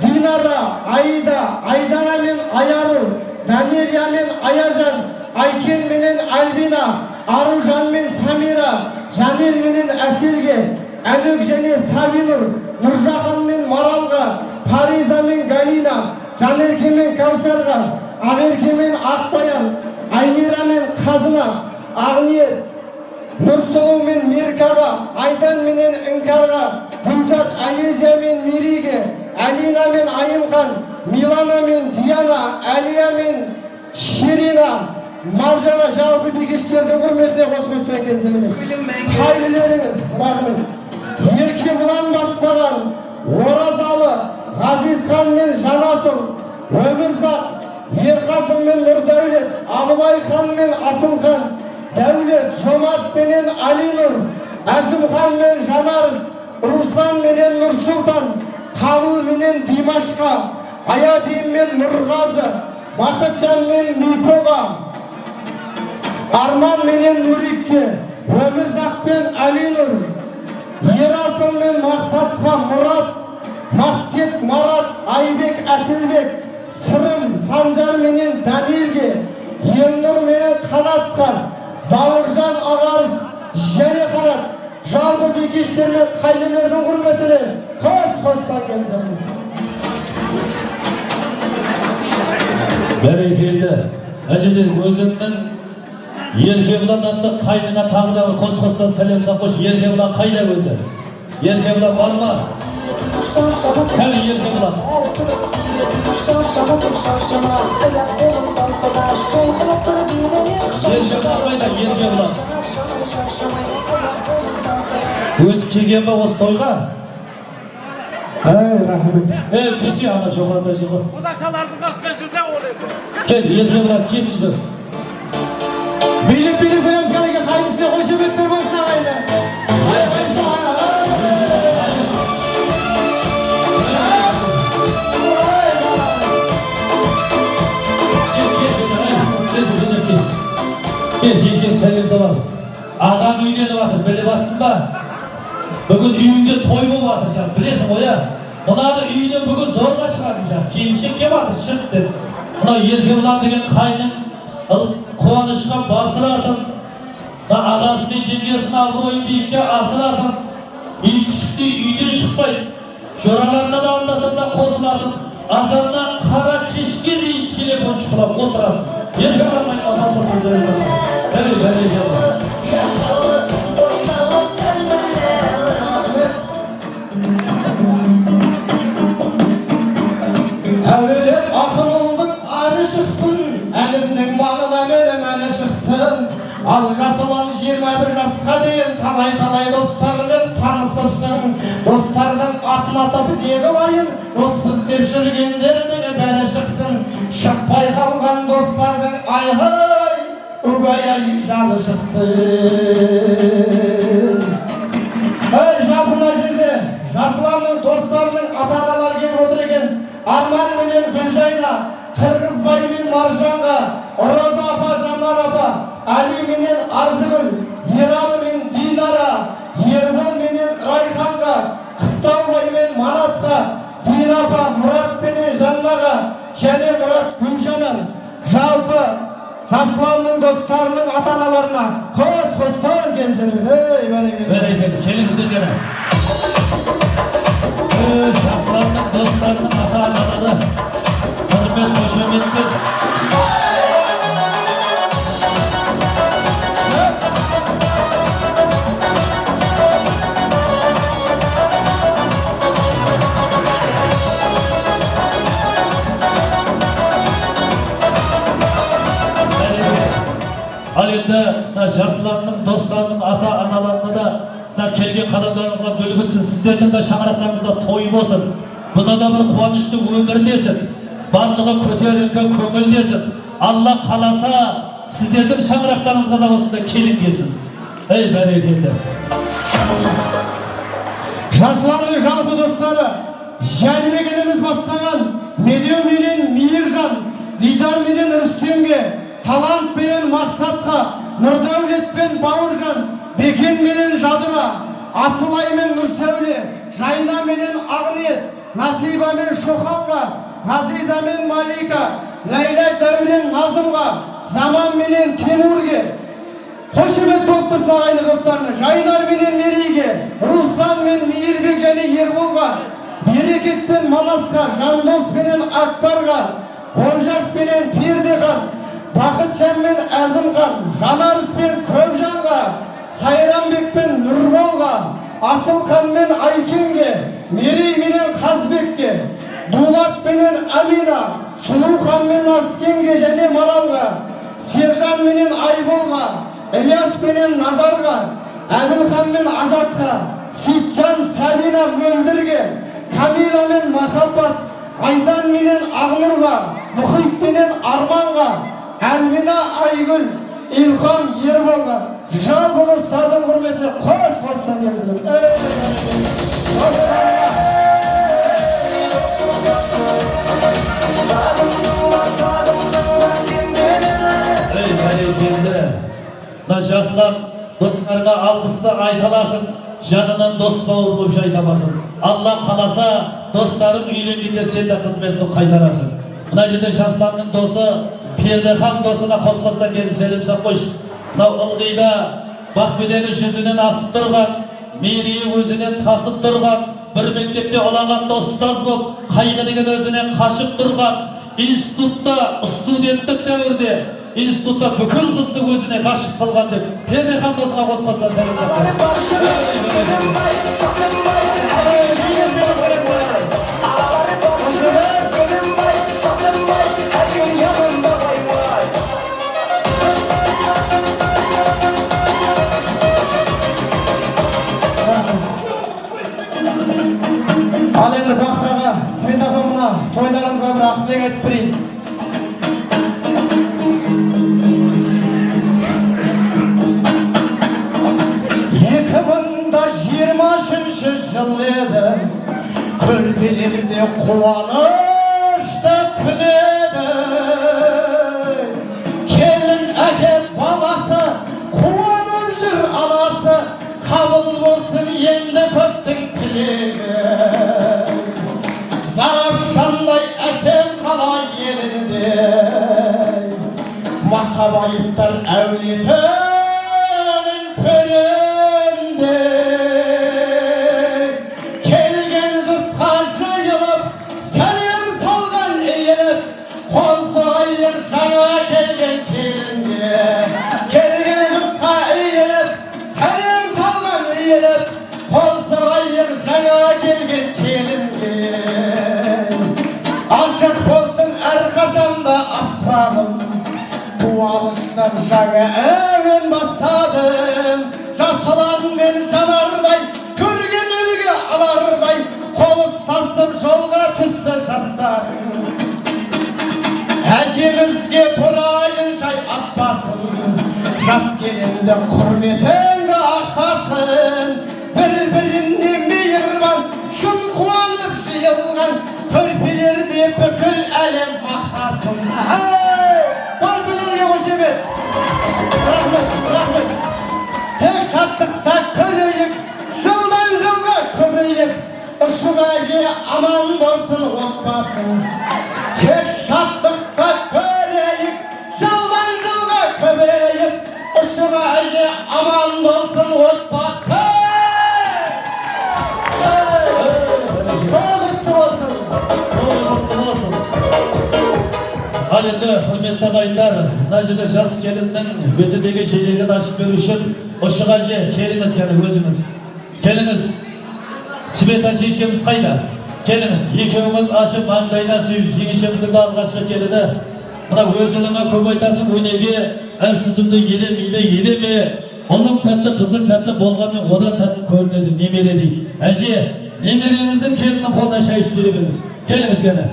Динара, Аида, Айдана мен Аяру, Данелия мен Аяжан, Айкен менен Альбина, Аружан мен Самира, Жанел менен Әселге, Әнөк және Сабинур, Нұржахан мен Маралға, Париза мен Галина, Жанерке мен Каусарға, Ақерке мен Ақбаян, Аймира мен Қазына, Ақниет, Нұрсұлу мен Меркаға, Айдан менен Инкарға, Гүлзат Алезия мен Мириге, Алина мен Айымхан, Милана мен Диана, Әлия мен Ширина, Маржана жалпы бикештердің құрметіне қос-қостан келсін. Қайрылеріңіз, рахмет. Еркебұлан бастаған Оразалы, Ғазизхан мен Жанасыл, Өмірзақ, Ерқасым мен Нұрдәулет, Абылайхан мен Асылхан, Дәулет, Жомарт менен Алинұр, Әзімхан мен Жанарыз, Руслан менен Нұрсұлтан, Қабыл менен Димашқа, Аядин мен Нұрғазы, Бақытжан мен Микоға, Арман менен Нұрикке, Өмірзақ пен Алинұр, Ерасыл мен Мақсатқа Мұрат, Мақсет Марат, Айбек Әсілбек, Сырым Санжар менен Данилге, Елнұр менен Қанатқа, Бауыржан Ағарыс, және Қанат, жалпы бикештер мен қайнылердің құрметіне қос-қостан келсін. Бәрекелді. Әжеден өзіңнің Еркебұлан атты қайныңа тағы да қос-қостан сәлем сақош. Еркебұлан қайда өзі? Еркебұлан бар ма? Кәне Еркебұлан. Еркебұлан қайда Еркебұлан? Өз келген ба осы тойға? Рахмет. Кесе ана жоғарыда жоғар. Құдашалардың қасына жүрді ол еді. Кел, Еркебұлан кесін жүр. Биліп білеміз қалеге қайнысына қошеметтер болсын ағайындар. Жесек сәлем салам. Ағаң үйленіп жатыр, біліп жатсың ба? Бүгін үйінде той болып жатыр жан, білесің ғой я? Мынаны үйінен бүгін зорға шығарым жан, келіншек кеп жатыр, шық деп. Мына Еркебұлан деген қайның қуанышқа басыратын, ағасы мен жеңгесінің абыройын биікке асыратын, үй үйден шықпай, жораларына да андасып та қосылатын, азаннан қара кешке дейін телефон шұқылап отырады. Еркебұлан басыратын Әуелеп ақылдың ары шықсын, әлемнің мағына мәні шықсын. Ал жасылан 21 жасқа дейін талай достарымен танысыпсың. Достардың атын атап не қылайын, доспыз деп жүргендердің бәрі шықсын. Шықпай қалған достардың айғай, үгай жаны шықсын. Жалпына жерде жасыланның достарының ата-аналар келіп отыр екен. Арман менен Гүлжайна, Қырғызбай мен Маржанға, Роза апа, Жанар апа, Али менен Арзығыл, Ералы мен Динара, Ербол менен Райханға, Қыстаубай мен Манатқа, Дина апа, Мұрат менен Жаннаға, және Мұрат Гүлжанар. Жалпы жасыланның достарының ата-аналарына қос-қостан келсеңіздер. Бәрекелді, келіңіздер. Жасыланның достарының ата-аналары құрмет қошеметпен ал енді жасыланның достарының ата-аналарына да келген қадамдарыңызға гүл бітсін, сіздердің де шаңырақтарыңызда той болсын, бұна да бір қуанышты өмір десін, барлығы көтеріңкі көңіл десін. Алла қаласа сіздердің шаңырақтарыңызға да осында келін десін. Бәрекелді. Жасыланның жалпы достары Жәнібек еліміз бастаған Медеу менен Мейіржан, Дидар менен Рүстемге, Талант менен Мақсатқа, Нұрдәулет пен Бауыржан, Бекен менен Жадыра, Асылай мен Нұрсәуле, Жайна менен Ағниет, Насиба мен Шоханға, Ғазиза мен Малика, Ләйлә Дәулен Назымға, Заман менен Тимурге, қошемет болып тұрсын ағайынды достарына, Жайнар менен Мерейге, Руслан мен Мейірбек және Ерболға, Берекет пен Манасқа, Жандос менен Акбарға, Олжас менен Пердехан, Бақытжан мен Әзімхан, Жанарыс пен Көпжанға, Сайранбек пен Нұрболға, Асылхан мен Айкенге, Мерей менен Қазбекке, Дулат менен Амина, Сұлухан мен Аскенге және Маралға, Сержан менен Айболға, Ильяс менен Назарға, Әбілхан мен Азатқа, Сейтжан Сабина Мөлдірге, Камила мен Махаббат, Айдан менен Ағнұрға, Мұхит менен Арманға, Әлмина Айгүл, Илхам Ерболға, жалпы достардың құрметіне қос-қостан келсін. Бәрекелді. Жасылан достарына алғысты айталасын, жанынан дос бауыр болып жайтамасын. Алла қаласа достарың үйленгенде сен де қызмет қылып қайтарасың. Мына жерде жасыланның досы Пердехан досына қос-қостан келіп сәлемсап қойшы. Мынау ылғида Бақбедені жүзінен асып тұрған, Мерейі өзінен тасып тұрған, бір мектепте олаған достас болып, қайғы деген өзінен қашып тұрған, институтта, студенттік дәуірде, институтта бүкіл қызды өзіне ғашық қылған деп, Пердехан досына қос-қостан сәлемсап Ал енді бақтаға, Свет апамына тойларыңызға бір ақтылек айтып берейін. 2023 жыл еді, көрпелерде қуанышты күн еді. Келін әкеп баласы, қуанып жүр анасы, қабыл болсын енді көптің тілегі. Сарапшандай әсем қала елінде, Масабайыптар әулетінің төрінде. Келген жұртқа жиылып, сәлем салған иіліп, қол соғайын жаңа келген келінге. yaştan жаңа әуен бастадым. Жасалан мен жанардай, көрген елге алардай, қол ұстасып жолға түсті жастар. Әжемізге бұрайын жай атпасын, жас келінді құрметіңді ақтасын. Bir-birine meyirban, şun kuanıp жиылған, көрпелерде бүкіл әлем мақтасын. Көрпелерге қош ебет. Рахмет, рахмет. Тек шаттықта көрейік, жылдан жылға көбейік, ұшық әже аман болсын отбасын. Тек шаттықта көрейік, жылдан жылға көбейік, ұшық әже аман болсын отбасын. Ал енді құрметті ағайындар, мына жерде жас келіннің бетіндегі шелегін ашып беру үшін Ұшық әже, келіңіз кәні өзіңіз. Келіңіз. Света шешеміз қайда? Келіңіз. Екеуіміз ашып маңдайына сүйіп, жеңешеміздің алғашқы келіні. Мына өзіліме көп айтасың өнеге, әрсізімді елеме, ұлым тәтті, қызың тәтті болғанмен одан тәтті көрінеді, немере дейді. Әже, немереңіздің келіннің қолына шай сөйлебеңіз. Келіңіз кәні.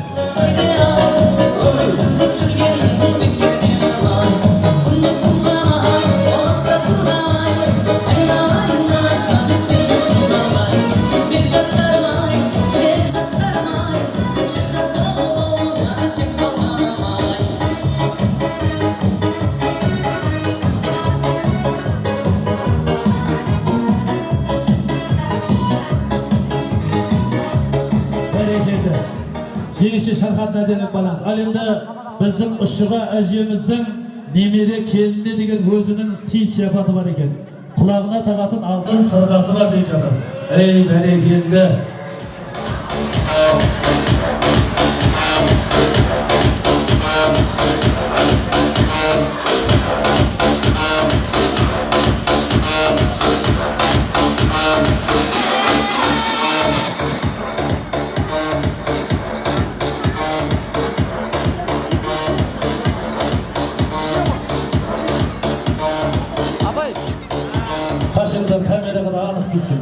Жеңеше шарқат әденіп балаңыз. Ал енді біздің Ұшыға әжеміздің немере келіне деген өзінің сый-сияпаты бар екен. Құлағына тағатын алтын сырғасы бар деп жатыр. Ей, бәрекелді. Kameraga da anıp gitsin.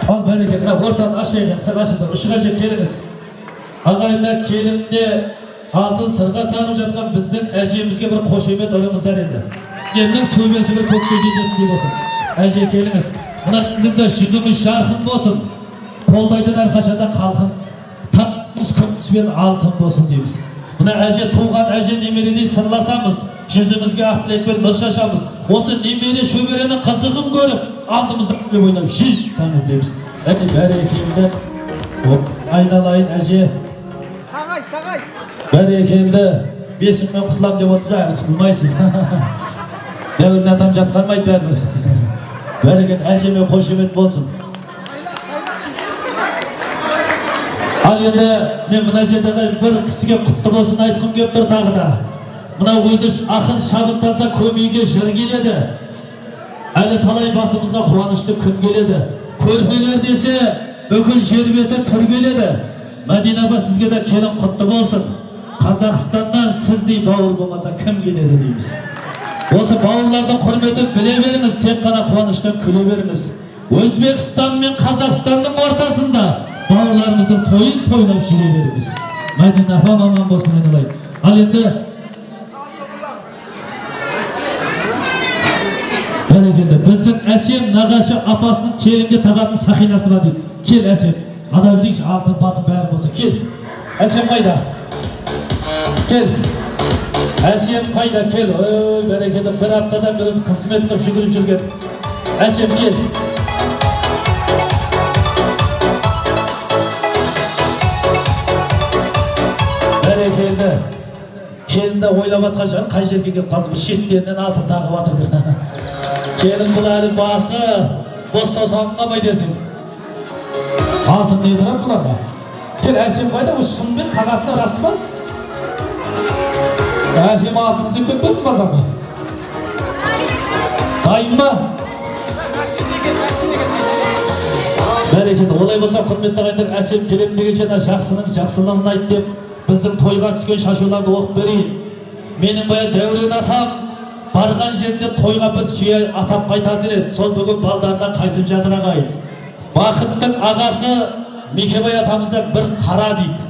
Al bereketine ortadan aşağıya sen aşağıdan Işık әже келіңіз. Ағайындар келінде алтын сырға тағып жатқан біздің әжемізге бір қошемет алыңыздар енді. Емнің төбесі бір көкке жететіндей болсын. Әже келіңіз. Мына қызыңда жүзіңіз жарқын болсын. Қолдайтын әрқашанда қалқын. Тапқыз күміспен алтын болсын дейміз. Мына әже туған әже немередей сырласамыз, жүзімізге ақ тілекпен нұр шашамыз. Осы немере шөберенің қызығын көріп, алдымызда күліп ойнап жеңсаңыз дейміз. Әне бәрекелді. Айналайын әже. Тағай. Бәрекелді. Бесіңмен құтылам деп отырса, әлі құтылмайсыз. Дәуірін атам жатқанмайды бәрі. Бәрекел әжеме қошемет болсын. Ал енді мен мына жердегі бір кісіге құтты болсын айтқым кеп тұр тағы да. Мына өзі ақын шабыттаса көмейге жыр келеді. Әлі талай басымызға қуанышты күн келеді. Көрпелер десе бүкіл жер беті түр келеді. Мәдина апа сізге де келін құтты болсын. Қазақстаннан сіздей бауыр болмаса кім келеді дейміз. Осы бауырлардың құрметін біле беріңіз, тек қана қуаныштан күле беріңіз. Өзбекстан мен Қазақстанның ортасында бауырларымыздың тойын тойлап жүре беріңіз. Мәдина апа аман болсын айналайын. Ал енді бәрекелді. Біздің Әсем нағашы апасының келінге тағатын сақинасы бар дейді. Кел Әсем. Ада білейікші алтын патын бәрі болса. Кел. Әсем қайда? Кел. Әсем қайда? Кел. Ой, бәрекелді. Bir аптадан бір өзі қызмет қып жүгіріп жүрген. Әсем кел. келінді ойлап атқан шығар, қай жерге келіп қалды, шеттерінен алтын тағып атыр. Келін бұл әлі басы, бос саусағыңламай деді. Алтын не тұрап бұларға? Кел, әсем қайда, осы шынымен тағатына рас па? Әсем алтын сен көтпесін базамы? Дайын ба? Бәрекелді, олай болса құрметті ағайындар, әсем келем дегенше жақсының жақсылығын айт деп біздің тойға түскен шашуларды оқып берейін. Менің бая Дәурен атам барған жерінде тойға бір түйе атап қайтатын еді. Сол бүгін балдарынан қайтып жатыр ағайын. Бақыттың ағасы Мекебай атамызда бір қара дейді.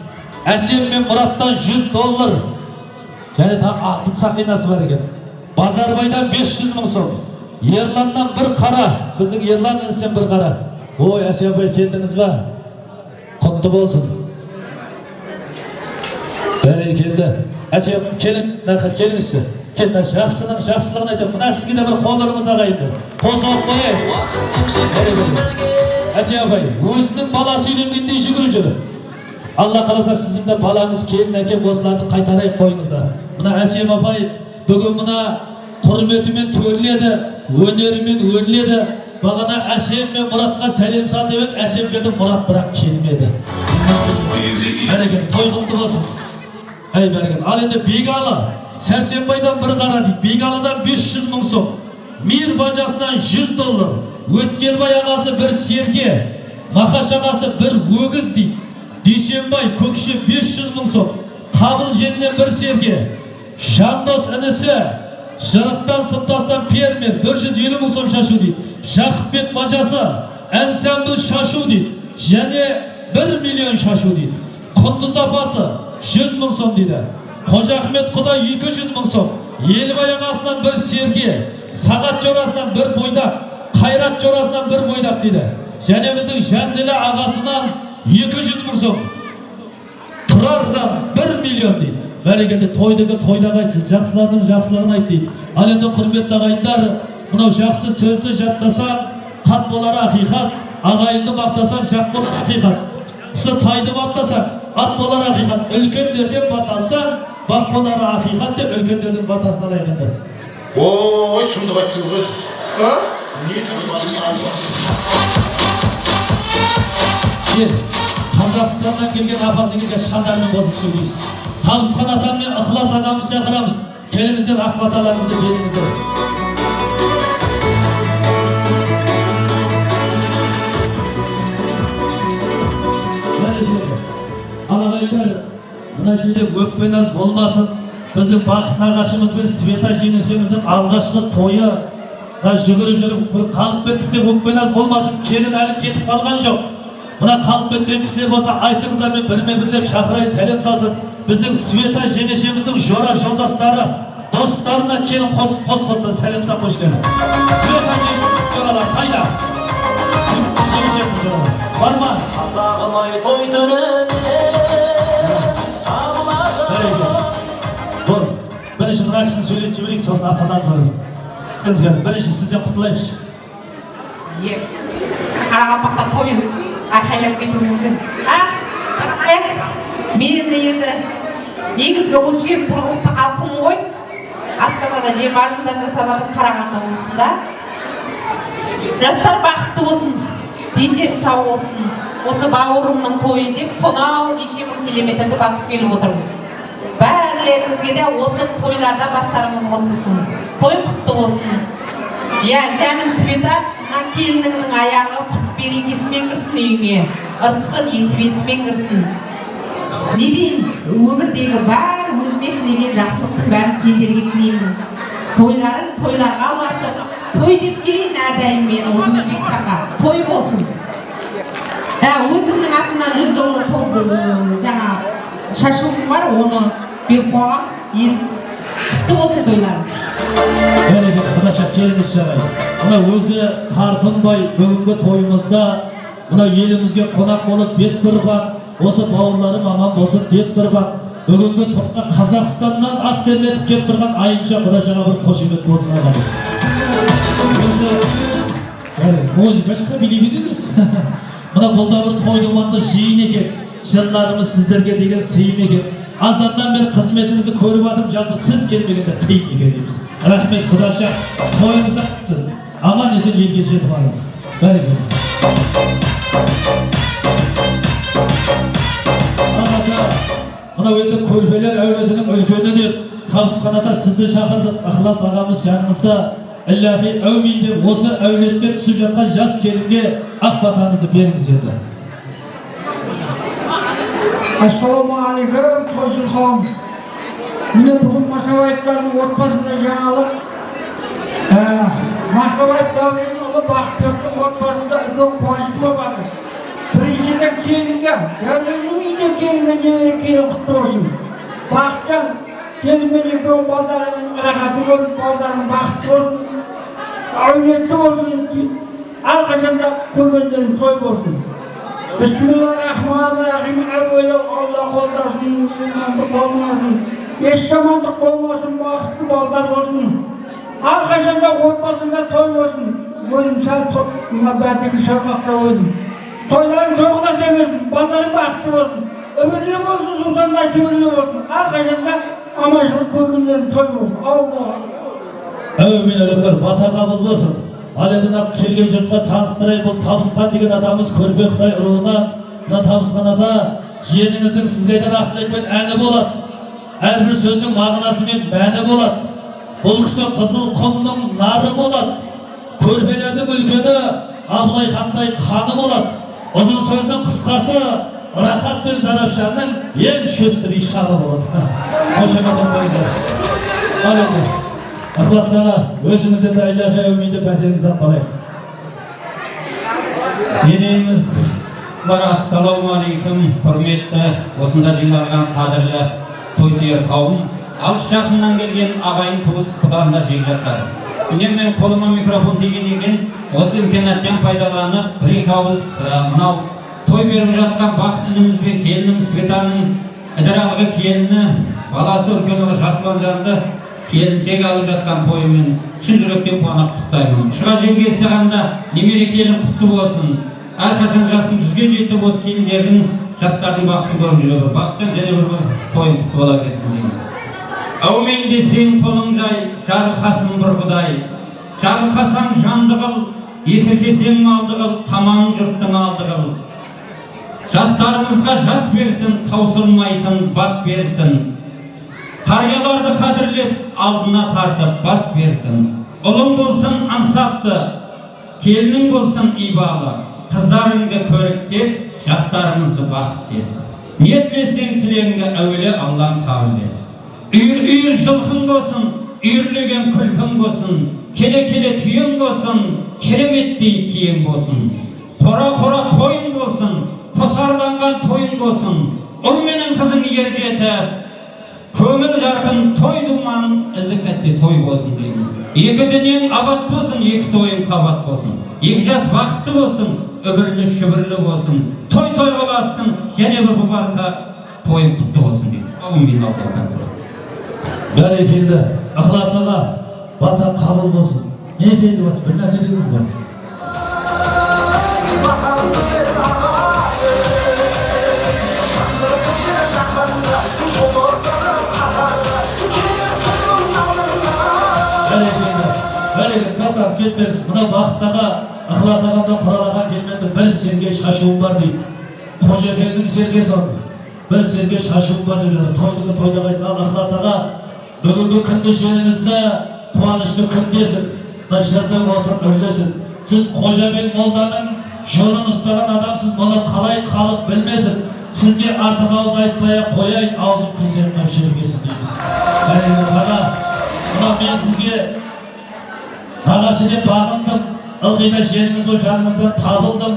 Әсем мен Мұраттан $100. Және там алтын сақинасы бар екен. Базарбайдан 500 мың сом. Ерланнан бір қара. Біздің Ерлан інісінен бір қара. Ой, Әсем бай келдіңіз ба? Құтты болсын. Бәрекелді. Әсем келіңізші. Келді, жақсының жақсылығын айтып, мына кісіге де бір қолырыңыз ағайынды. Қос оқпай. Әсем апай, өзінің баласы үйленгендей жүгіріп жүр. Алла қаласа сіздің де балаңыз келін әкеп осыларды қайтарайық қойыңызда. Мына Әсем апай бүгін мына құрметімен төрледі, өнерімен өрледі. Бағана Әсем мен Мұратқа сәлем салды деп, Әсем келді, Мұрат бірақ келмеді. Бәрекелді, той құтты болсын. Әй бәрекелді. Ал енді Бегалы, Сәрсенбайдан бір қара дейді, Бегалыдан 500 мың сом, Мир бажасынан $100, Өткелбай ағасы бір серке, Мақаш ағасы бір өгіз дейді, Дүйсенбай көкше 500 мың сом, Қабыл женінен бір серке, Жандос інісі, Жырықтан Сымтастан Пермер 150 мың сом шашу дейді, Жақыпбек бажасы, Әнсәмбіл шашу дейді, және 1 миллион шашу дейді, Құндыз апасы 100 мың сом дейді, Қожа Ахмет Құдай 200 мың сом, Елбай ағасынан бір серке, Сағат жорасынан бір бойдақ, Қайрат жорасынан бір бойдақ дейді. Және біздің Жәнділі ағасынан 200 мың сом, Тұрардан 1 миллион дейді. Бәрекелді, тойдығы тойдағы айтсын, жақсылардың жақсылығын айт дейді. Ал енді құрметті ағайындар, мынау жақсы сөзді жаттасаң, қат болар ақиқат, ағайынды мақтасаң, жақ болар ақиқат. Қысы тайды баптасаң, ат болар ақиқат, үлкендерден бат алсаң, бақ болар ақиқат деп үлкендердің батасын алайық енді. Ой, сұмдық айттыңыз ғой. Қазақстаннан келген апасыңызға шандармен қосып сөйлейсіз. Табысқан атам мен ықылас ағамыз шақырамыз. Келіңіздер, ақ баталарыңызды беріңіздер. Ал ағайындар, мына жерде өкпе-наз болмасын. Біздің Бақыт нағашымыз бен Света жеңешеміздің алғашқы тойы жүгіріп жүріп бір қалып кеттік деп өкпе-наз болмасын. Келін әлі кетіп қалған жоқ. Мына қалып кеткен кісілер болса айтыңыздар, мен бірме-бірлеп шақырайын, сәлем салсын. Біздің Света жеңешеміздің жора жолдастары, достарына келін қос-қостан сәлем сап қош келін. Света жеңешеміздің жоралар қайда? Жеңешеміздің жоралар бар ма? Қазағым-ай той Бірінші мына кісіні сөйлетіп жіберейік, сосын атадан сұрайық. Бірінші сізден құтылайықшы. Қарақалпақта тойын айқайлап кетуі мүмкін. Мен енді негізгі ол жер тұрғылықты халқымын ғой. Астанада 20 жылдан жасап жатырмын Қарағанды облысында. Жастар бақытты болсын, дендері сау болсын. Осы бауырымның тойы деп сонау неше мың километрді басып келіп отырмын. Бәрлеріңізге де осы тойларда бастарымыз қосылсын. Той құтты болсын. Жаным Света, келініңнің аяғы құт берекесімен кірсін үйіңе. Ырысқын есіп-есімен кірсін. Не деймін, өмірдегі бәрі өзіме тілеген жақсылықтың бәрін сендерге тілеймін. Тойларын тойларға ұласып, той деп келейін әрдайым мен осы Өзбекстанға. Той болсын. Өзімнің атымнан $100 жаңа шашуым бар, оны бір қоғам, құтты болсын тойларым. Құдаша келіңіз жарай. Мұна өзі тартынбай бүгінгі тойымызда мұна елімізге қонақ болып бет бұрған, осы бауырларым аман болсын деп тұрған, бүгінгі топқа Қазақстаннан ат терметіп кеп тұрған айымша Құдашаға бір қошемет болсын ағам. Өзі музыка шықса билей-билейміз. Мұна бұл да бір той думанды жиын екен. Жырларымыз сіздерге деген сыйым екен. Azandan beri қызметіңізді көріп атып, жалпы сіз келмегенде қиын екен дейміз. Рахмет, Құдаша, тойыңыз атсын. Аман есен елге жетіп алыңыз. Бәрекелді. Мына енді көрпелер әулетінің үлкені деп табысқан ата сізді шақырдық. Ықылас ағамыз жаныңызда. Иллахи әумин деп осы әулетте түсіп жатқан жас келінге ақ батаңызды беріңіз еді. Ассалаумағалейкум, қойшыл қауым. Міне бүгін Машабаевтардың отбасында жаңалық. Машабаев Дәуреннің ұлы Бақытбектің отбасында үлкен қуанышты болып жатыр. Біріншіден келінге, Дәуреннің үйіне келінге немере келін құтты болсын. Бақытжан келінмен екеуі балдарының рахаты болып, балдарының бақытты болсын. Әулетті болсын, әрқашанда көргендерің той болсын. Bismillahirrahmanirrahim. Әуелі Алла қолдасын, имандық болмасын, еш жамандық болмасын, бақытты балдар болсын. Әрқашанда отбасында той болсын. Өзім сәл мына бәтекі шарбақта өзім. Тойларың тоғылас емесін, балдарың бақытты болсын. Өмірлі болсын, сұлтандай түбірлі болсын. Әрқашанда аманшылық көргендерің той болсын. Алла. Әумин әлемдер, бата қабыл болсын. Ал енді келген жұртқа таныстырайын, бұл табысқан деген атамыз Көрпе Қытай ұлынан. Мына табысқан ата, жиеніңіздің сізге айтқан ақ тілекпен әні болады. Әрбір сөздің мағынасы мен мәні болады. Бұл кісі қызыл құмның нары болады. Көрпелердің үлкені Абылай хандай қаны болады. Ұзын сөздің қысқасы Рахат пен Зарапшанның ең шөстірі шағы болады. Қошеметін қойыңыздар. Ал енді ықыластарға өзіңізден де айлаға әуминді бәтеңізден қалайық. Денеміз бар, ассалаумағалейкум, құрметті осында жиналған қадірлі тойсүйер қауым, алыс жақыннан келген ағайын туыс құданда жекжаттар. Мен қолыма микрофон тиген екен, осы имканаттан пайдаланып, бір-екі ауыз мынау той беріп жатқан бақыт ініміз бен келінім Светаның ыдыралғы келіні, баласы үлкені Жасұлан жанды келіншек алып жатқан тойымен шын жүректен қуанып құттықтаймын. Шыға жеңге сағанда немере келін құтты болсын. Әрқашан жасың 100-ге жетіп осы келіндердің, жастардың бақытын көріп жүре. Бақытжан және бір тойын құтты бола берсін дейміз. Әумин десең қолың жай, жарылқасын бір құдай. Жарылқасаң жанды қыл, есіркесең малды қыл, тамам жұрттың алды қыл. Жастарымызға жас берсін, таусылмайтын бақ берсін. Қарияларды қадірлеп, алдына тартып бас берсін. Ұлың болсын ансапты, келінің болсын ибалы. Қыздарыңды көріктеп, жастарымызды бақыт ет. Не тілесең тілеңді әуелі Аллаң қабыл ет. Үйір жылқың болсын, үйірлеген күлкің болсын. Келе-келе түйің болсын, кереметтей киің болсын. Қора-қора қойың болсын, қосарланған тойың болсын. Ұл менің қызың ер жетіп, көңіл жарқын той думан, ізі кәтте той болсын дейміз. Екі дүниең абат болсын, екі тойың қабат болсын. Екі жас бақытты болсын, үбірлі шүбірлі болсын. Той боласын, және бір бұбарқа тойың құтты болсын дейміз. Әумин Алла. Бәрекелді, ықыласыға бата қабыл болсын. Не етейді болсын, бір нәрсе дедіңіз бе? Кетпеңіз, мына бақыттаға ықылас ағамда құралаған келмеді бір серге шашуым бар дейді. Қожекеңнің сергесі ол. Бір серге шашуым бар деп жатыр. Тойдығы тойдағайтын ал ықылас аға бүгінгі күнді жеріңізді қуанышты күндесін. Жырдың отырып өрлесін. Сіз Қожабек молданың жолын ұстаған адамсыз, мұны қалай халық білмесін. Сізге артық ауыз айтпай қояйын, аузым қисайын жүргесін дейміз. Бәрекелді аға, мына мен сізге нағашы деп бағындым, ылғида жеріңіз болып жаныңыздан табылдым.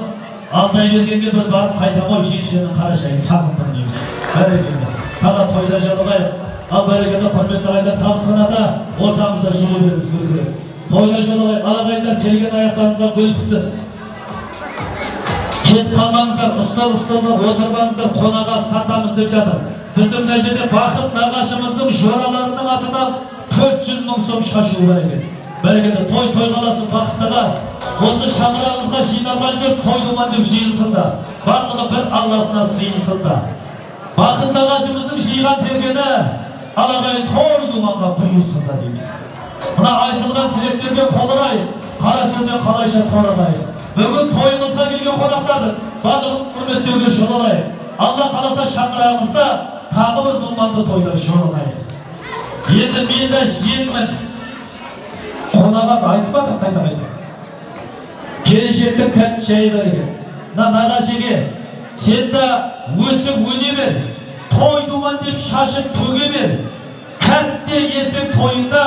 Алдай бергенге бір барып қайтамай жеңшенің қарашайын сағындым дейміз. Бәрекелді. Таға тойда жалығайық. Ал бәрекелді құрметті ағайындар табысқан ата, ортамызда жылы беріңіз көргірек. Тойда жалығайық. Ал ағайындар келген аяқтарыңызға гүл тіксін. Кетіп қалмаңыздар, ұстал-ұсталдар, отырмаңыздар, қонаға ас тартамыз деп жатыр. Біздің мына жерде Бақыт нағашымыздың жораларының атынан 400 мың сом шашуы бар екен. Бәрекелді, той қаласын Бақыттаға. Осы шаңырағыңызға жиналған жұрт той думан деп жиылсын да. Барлығы бір Алласына сыйынсын да. Bakın nағашымыздың жиған тергені алағайын той думанға бұйырсын да дейміз. Мына айтылған тілектерге қол ұрайық, қара сөзбен қалайша торығайық. Бүгін тойымызға келген қонақтарды барлығын құрметтеуге жол алайық. Алла қаласа шаңырағымызда тағы бір думанды тойда жол алайық. Енді мен де жиенмін. Қонағасы айтпадық қайта-қайта. Келіншектің тәтті шайы берген. Нағашыге сен де өсіп өне бер. Той думан деп шашып төге бер. Кәтте ертең тойында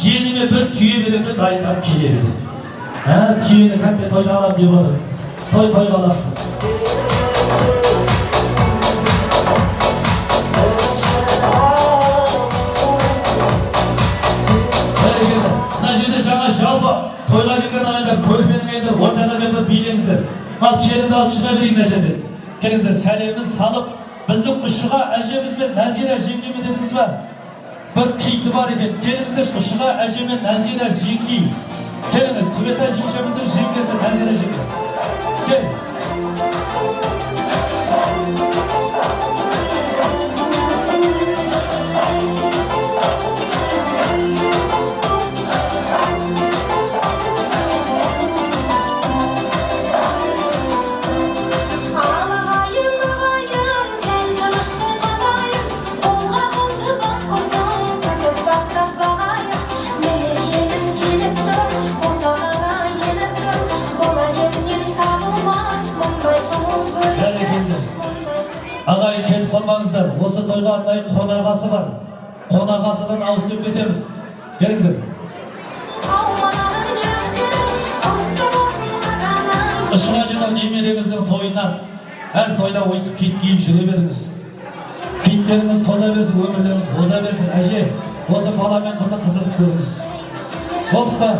женіме бір түйе беремді дайындап келе бер. Түйені кәтте тойда алам деп отыр. Той қаласın. Жаңа жалпы тойға келген ағайындар көрпенің елдер ортаға келіп билеңіздер. Ал келінді алып шыға берейін мына жерден. Келіңіздер, сәлемін салып, біздің ұшыға әжеміз бен Нәзира жеңгеме дедіңіз ба? Бір қиыты бар екен. Келіңіздер, ұшыға әже мен Нәзира жеңге. Келіңіз, Света жеңшеміздің жеңгесі Нәзира жеңге. Кел. Ағайын кетіп қалмаңыздар, осы тойға арнайы қонағасы бар. Қонағасыдан ауыстырып кетеміз. Келіңіздер. Ұшыға жинау немереңіздің тойынан әр тойда ойысып киіт киіп жүре беріңіз. Киіттеріңіз тоза берсін, өмірлеріңіз оза берсін. Әже, осы бала мен қызды қызығып көріңіз. Болдық па?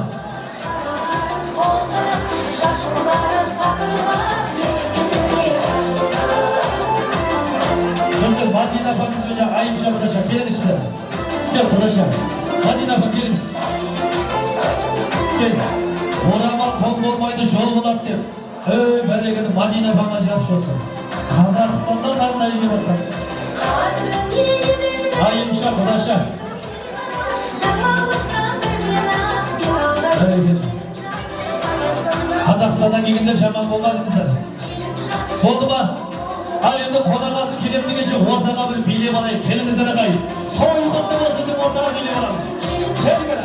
Kızım, Madine apamız hoca, ayımşa Kudaşa, gelin işine. Gel Kudaşa, Madine apam geliniz. Gel. Oraman ton olmaydı, yol bulat der. Berrekede Madine apama cevap olsun. Kazakistan'dan narına ilgi bakalım. Ayımşa Kudaşa. Kazakistan'dan gelinde şaman olmadınızlar. Oldu mu? Al endi qonaqasi kelibdi kecha o'rtaga bir bilib olaylik. Kelingizlar aqay. So'yqonda bo'lsin deb o'rtaga bilib olamiz. Kelinglar.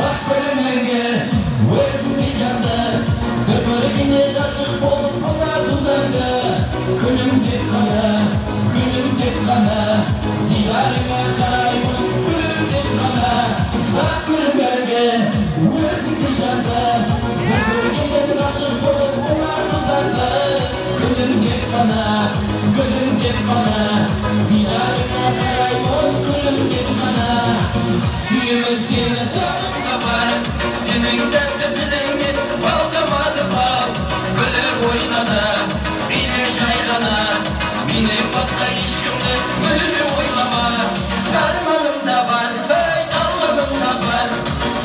Ақ көрмеге өзіңді жанды бір-біріне ғашық болып құда тұзанды күнім деп қана дидарыңа қараймын күнім деп қана ақ көрмеге өзіңді жанды бір-біріне ғашық болып құда тұзанды күнім деп қана дидарыңа қараймын күнім деп қана сүйемін сені таңымда бар сенің дәтті тіліңмен балтамады бал күліп ойнады биле жайғана менен басқа ешкімді мүлде ойлама арманым да бар талғамым да бар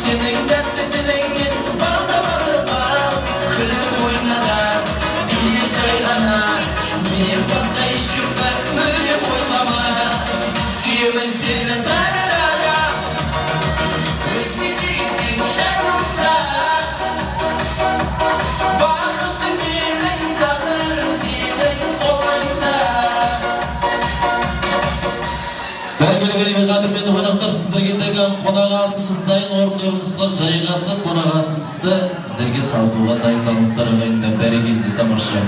сенің дәтті тіліңмен балтамады бал күліп ойнады биле жайғана менен басқа ешкімді мүлде ойлама сүйемін сені тарарара өзгедейсің жанымда бақытты менің тағдырым сенің қолыңда бәрекелді керемет қадірменді қонақтар сіздерге деген қонағасымыз дайын орындарыңызға жайғасып қонағасымызды сіздерге тартуға дайындалыңыздар ағайындар бәрекелді тамаша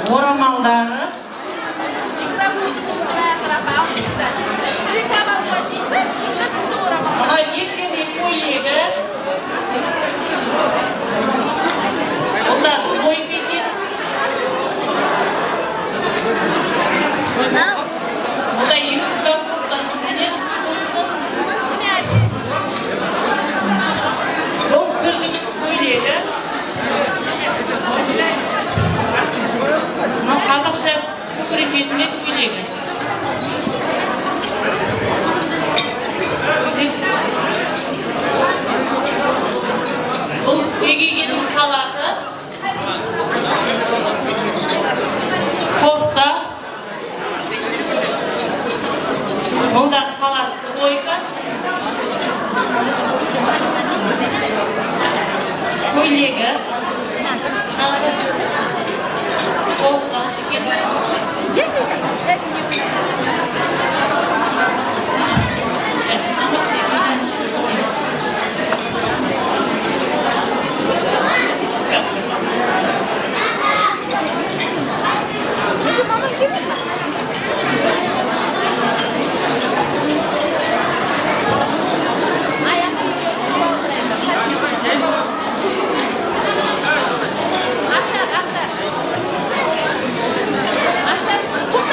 Орамалдары мына жеткендей көйлегі онда той кетеді онда екі бұл күздік көйлегі мынау қазақша көкірек етінен көйлегі бұл егегеннің қалаты кофта бұл да қалаты койка көйлегі кофта Aşağı.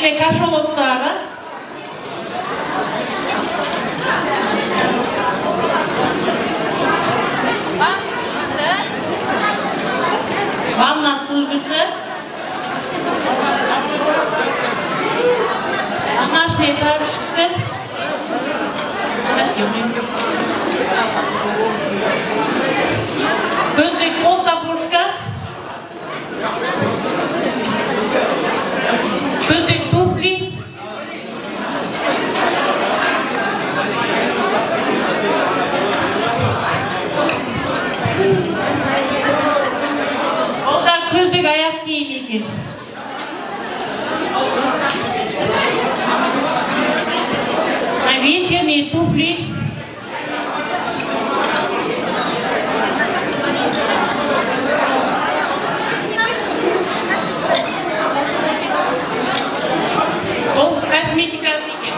Егеде кашолоттағы ванна сүзгісі домашний табышты көздік қолтапушка көздік туфли олда көздік аяқ киім екен вечерние туфли ол косметикасы екен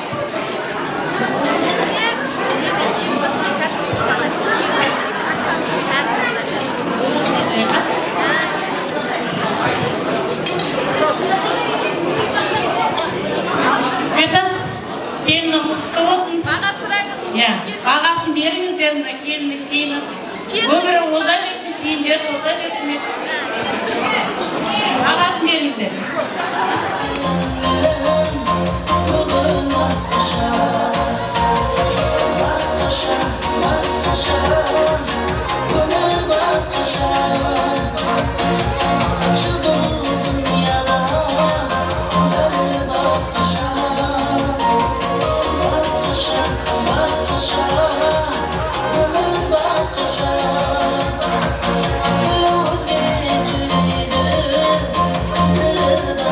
это келіннің құтты болсын иә бағасын беріңіздер мына келіннің киімі өмірі олда берсін киімдер олда берсін бағасын беріңіздер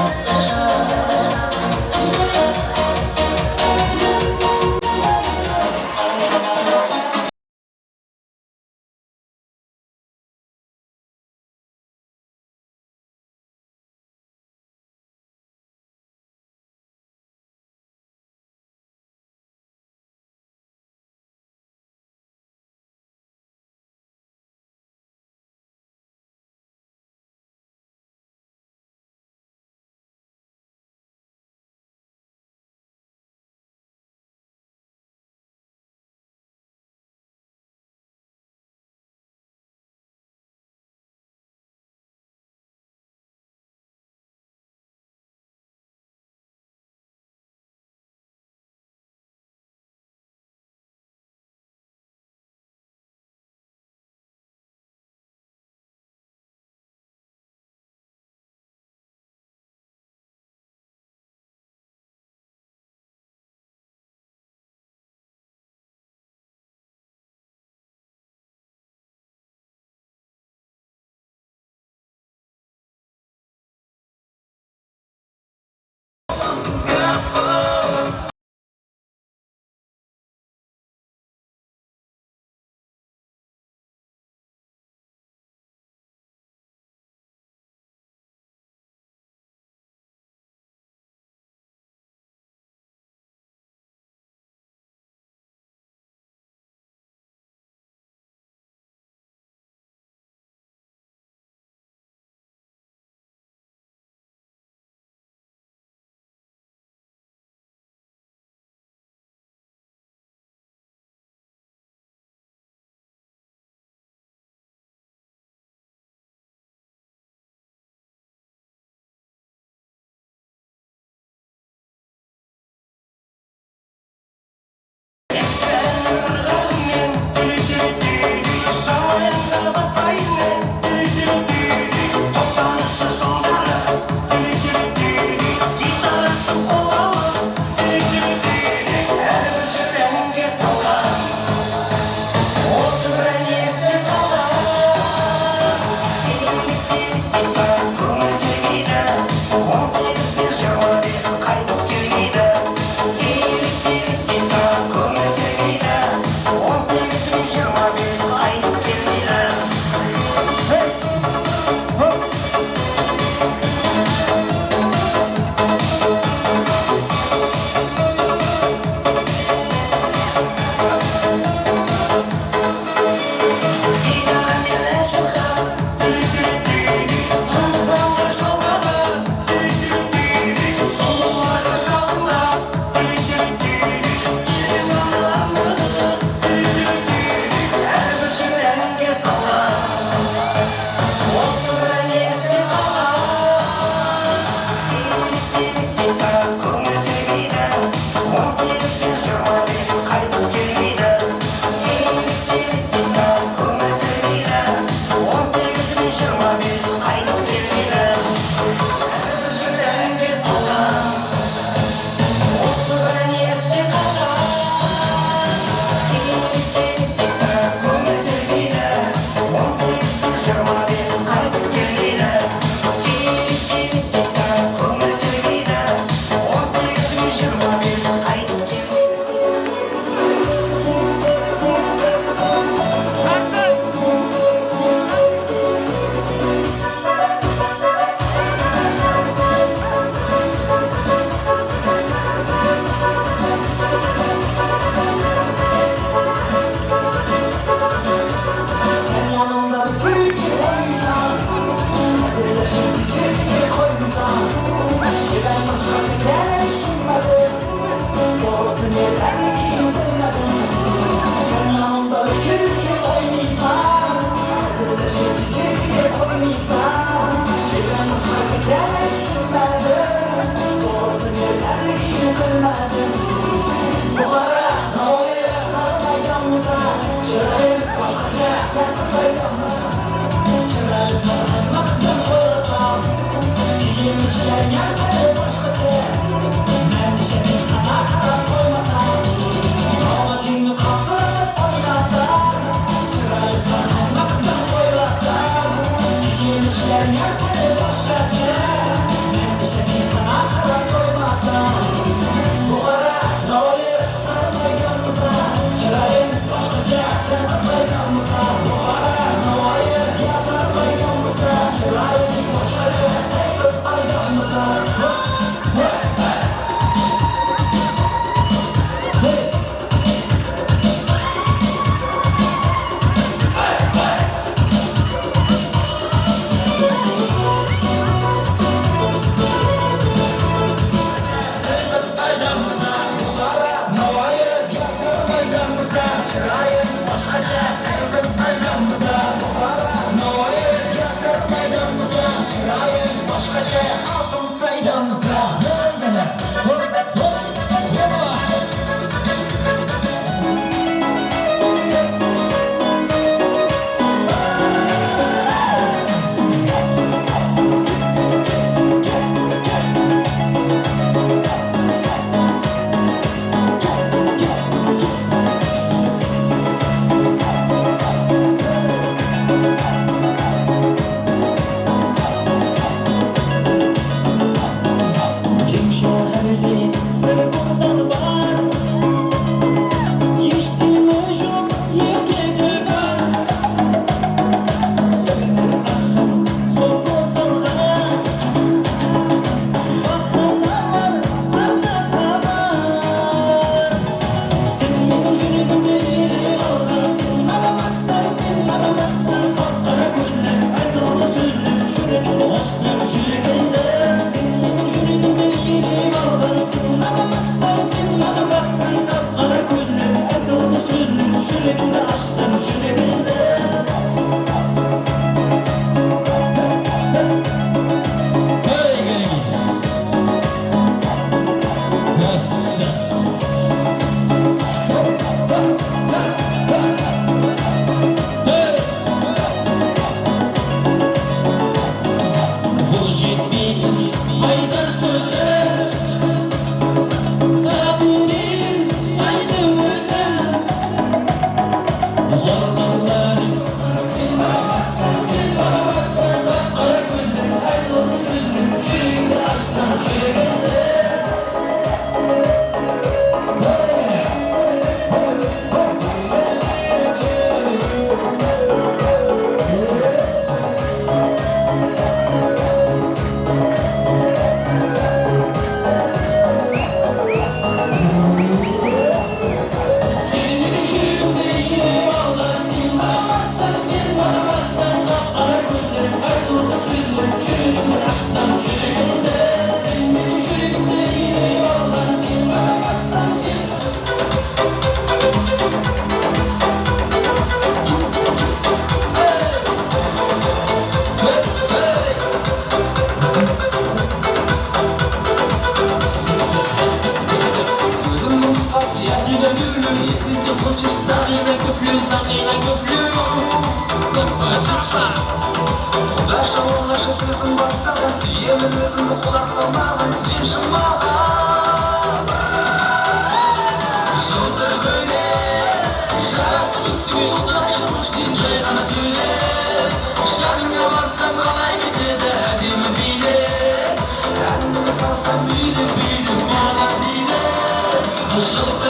Başka bilmedim. Bukhara, Navoiy, sarmaydanmıza, Chirayim boshqacha, sen qilsaydinmi? Chirayim hamma qizdan qo'yasam, kiyinishlarga sal boshqacha. Men ishimni sana qarab qo'ymasam, omatingni qaqirib o'ynasam, Chirayim hamma qizdan qo'yasam, kiyinishlarga sal boshqacha. Men ishimni sana qarab qo'ymasam, Bukhara, Navoiy, sarmaydanmıza, Chirayim boshqacha, sen qilsaydinmi? Bukhara, Navoiy, sarmaydanmıza, Chirayim boshqacha, ey qilsaydinmi? Show